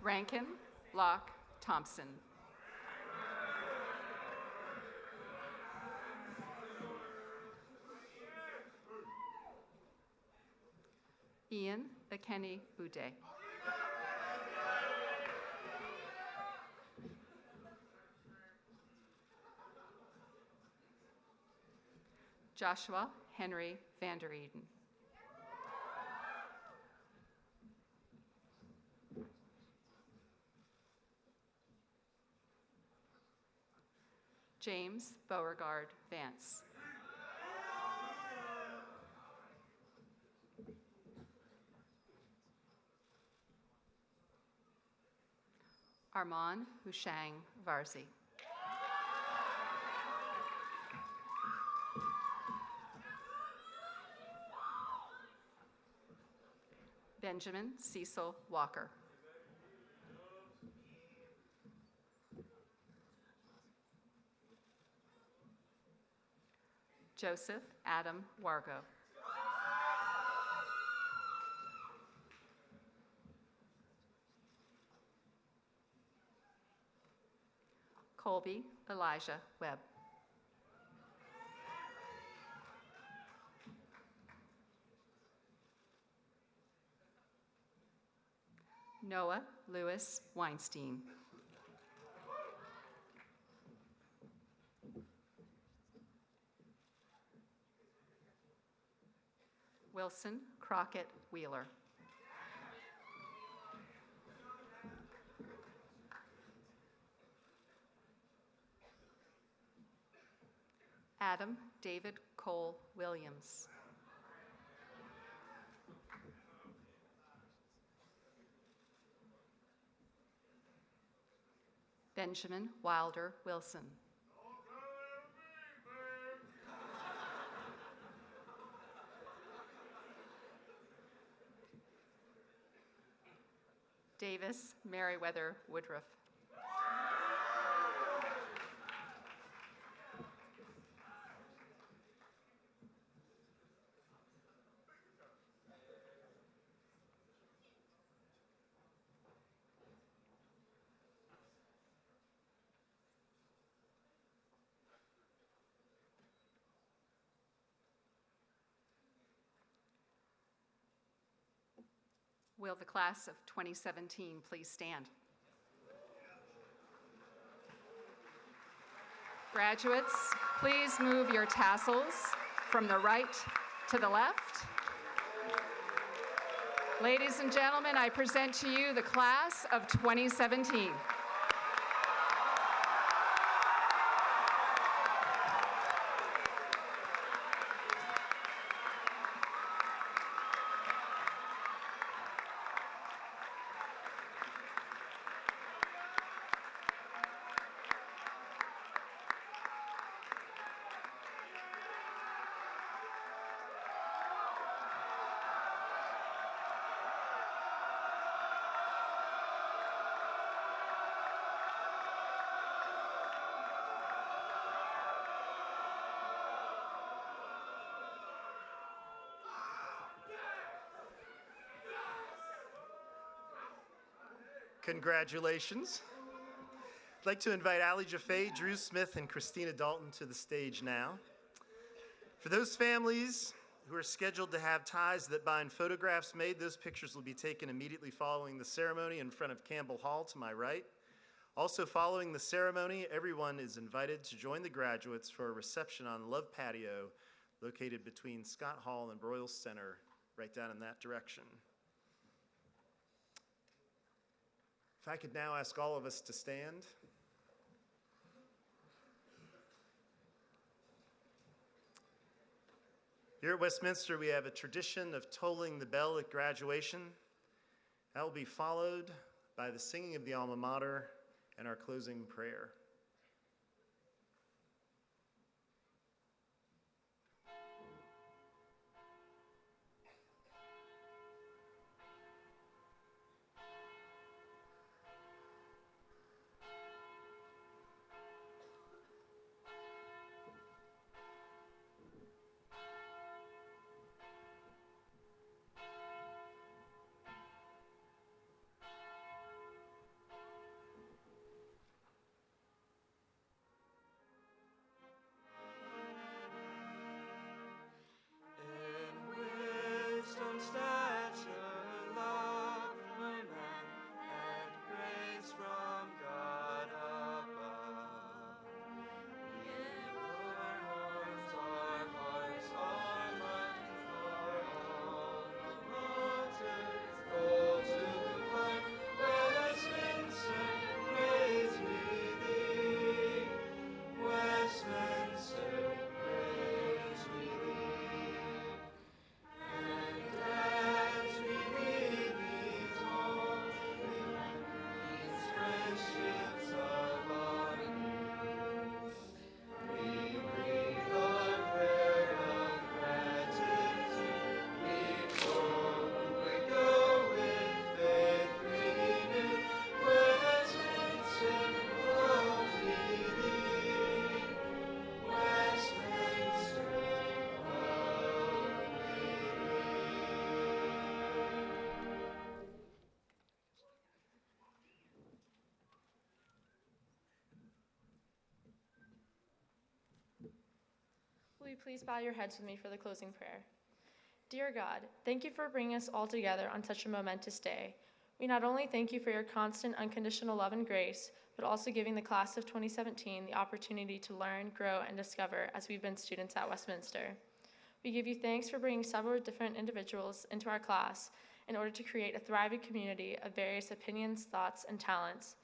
Rankin Locke Thompson. Ian Akeni Ude. Joshua Henry Vander Eden. James Beauregard Vance. Armand Hushang Varzi. Benjamin Cecil Walker. Joseph Adam Wargo. Colby Elijah Webb. Noah Lewis Weinstein. Wilson Crockett Wheeler. Adam David Cole Williams. Benjamin Wilder Wilson. Davis Merriweather Woodruff. Will the class of 2017 please stand? Graduates, please move your tassels from the right to the left. Ladies and gentlemen, I present to you the class of 2017.
Congratulations. I'd like to invite Ali Jaffe, Drew Smith, and Christina Dalton to the stage now. For those families who are scheduled to have ties that bind photographs made, those pictures will be taken immediately following the ceremony in front of Campbell Hall to my right. Also following the ceremony, everyone is invited to join the graduates for a reception on Love Patio located between Scott Hall and Broyles Center, right down in that direction. I could now ask all of us to stand. Here at Westminster, we have a tradition of tolling the bell at graduation. That will be followed by the singing of the alma mater and our closing prayer.
Will you please bow your heads with me for the closing prayer? Dear God, thank you for bringing us all together on such a momentous day. We not only thank you for your constant, unconditional love and grace, but also giving the class of 2017 the opportunity to learn, grow, and discover as we've been students at Westminster. We give you thanks for bringing several different individuals into our class in order to create a thriving community of various opinions, thoughts, and talents.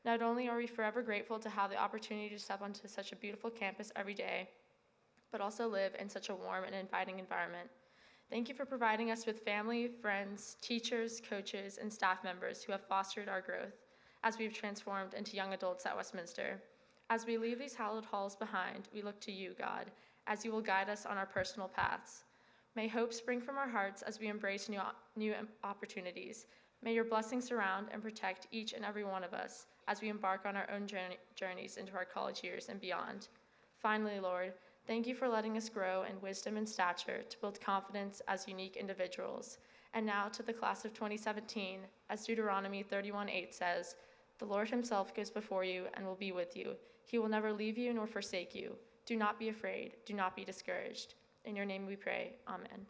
Not only are we forever grateful to have the opportunity to step onto such a beautiful campus every day, but also live in such a warm and inviting environment. Thank you for providing us with family, friends, teachers, coaches, and staff members who have fostered our growth as we've transformed into young adults at Westminster. As we leave these hallowed halls behind, we look to you, God, as you will guide us on our personal paths. May hope spring from our hearts as we embrace new opportunities. May your blessings surround and protect each and every one of us as we embark on our own journeys into our college years and beyond. Finally, Lord, thank you for letting us grow in wisdom and stature to build confidence as unique individuals. And now to the class of 2017, as Deuteronomy 31:8 says, "The Lord himself goes before you and will be with you. He will never leave you nor forsake you. Do not be afraid. Do not be discouraged. In your name we pray. Amen."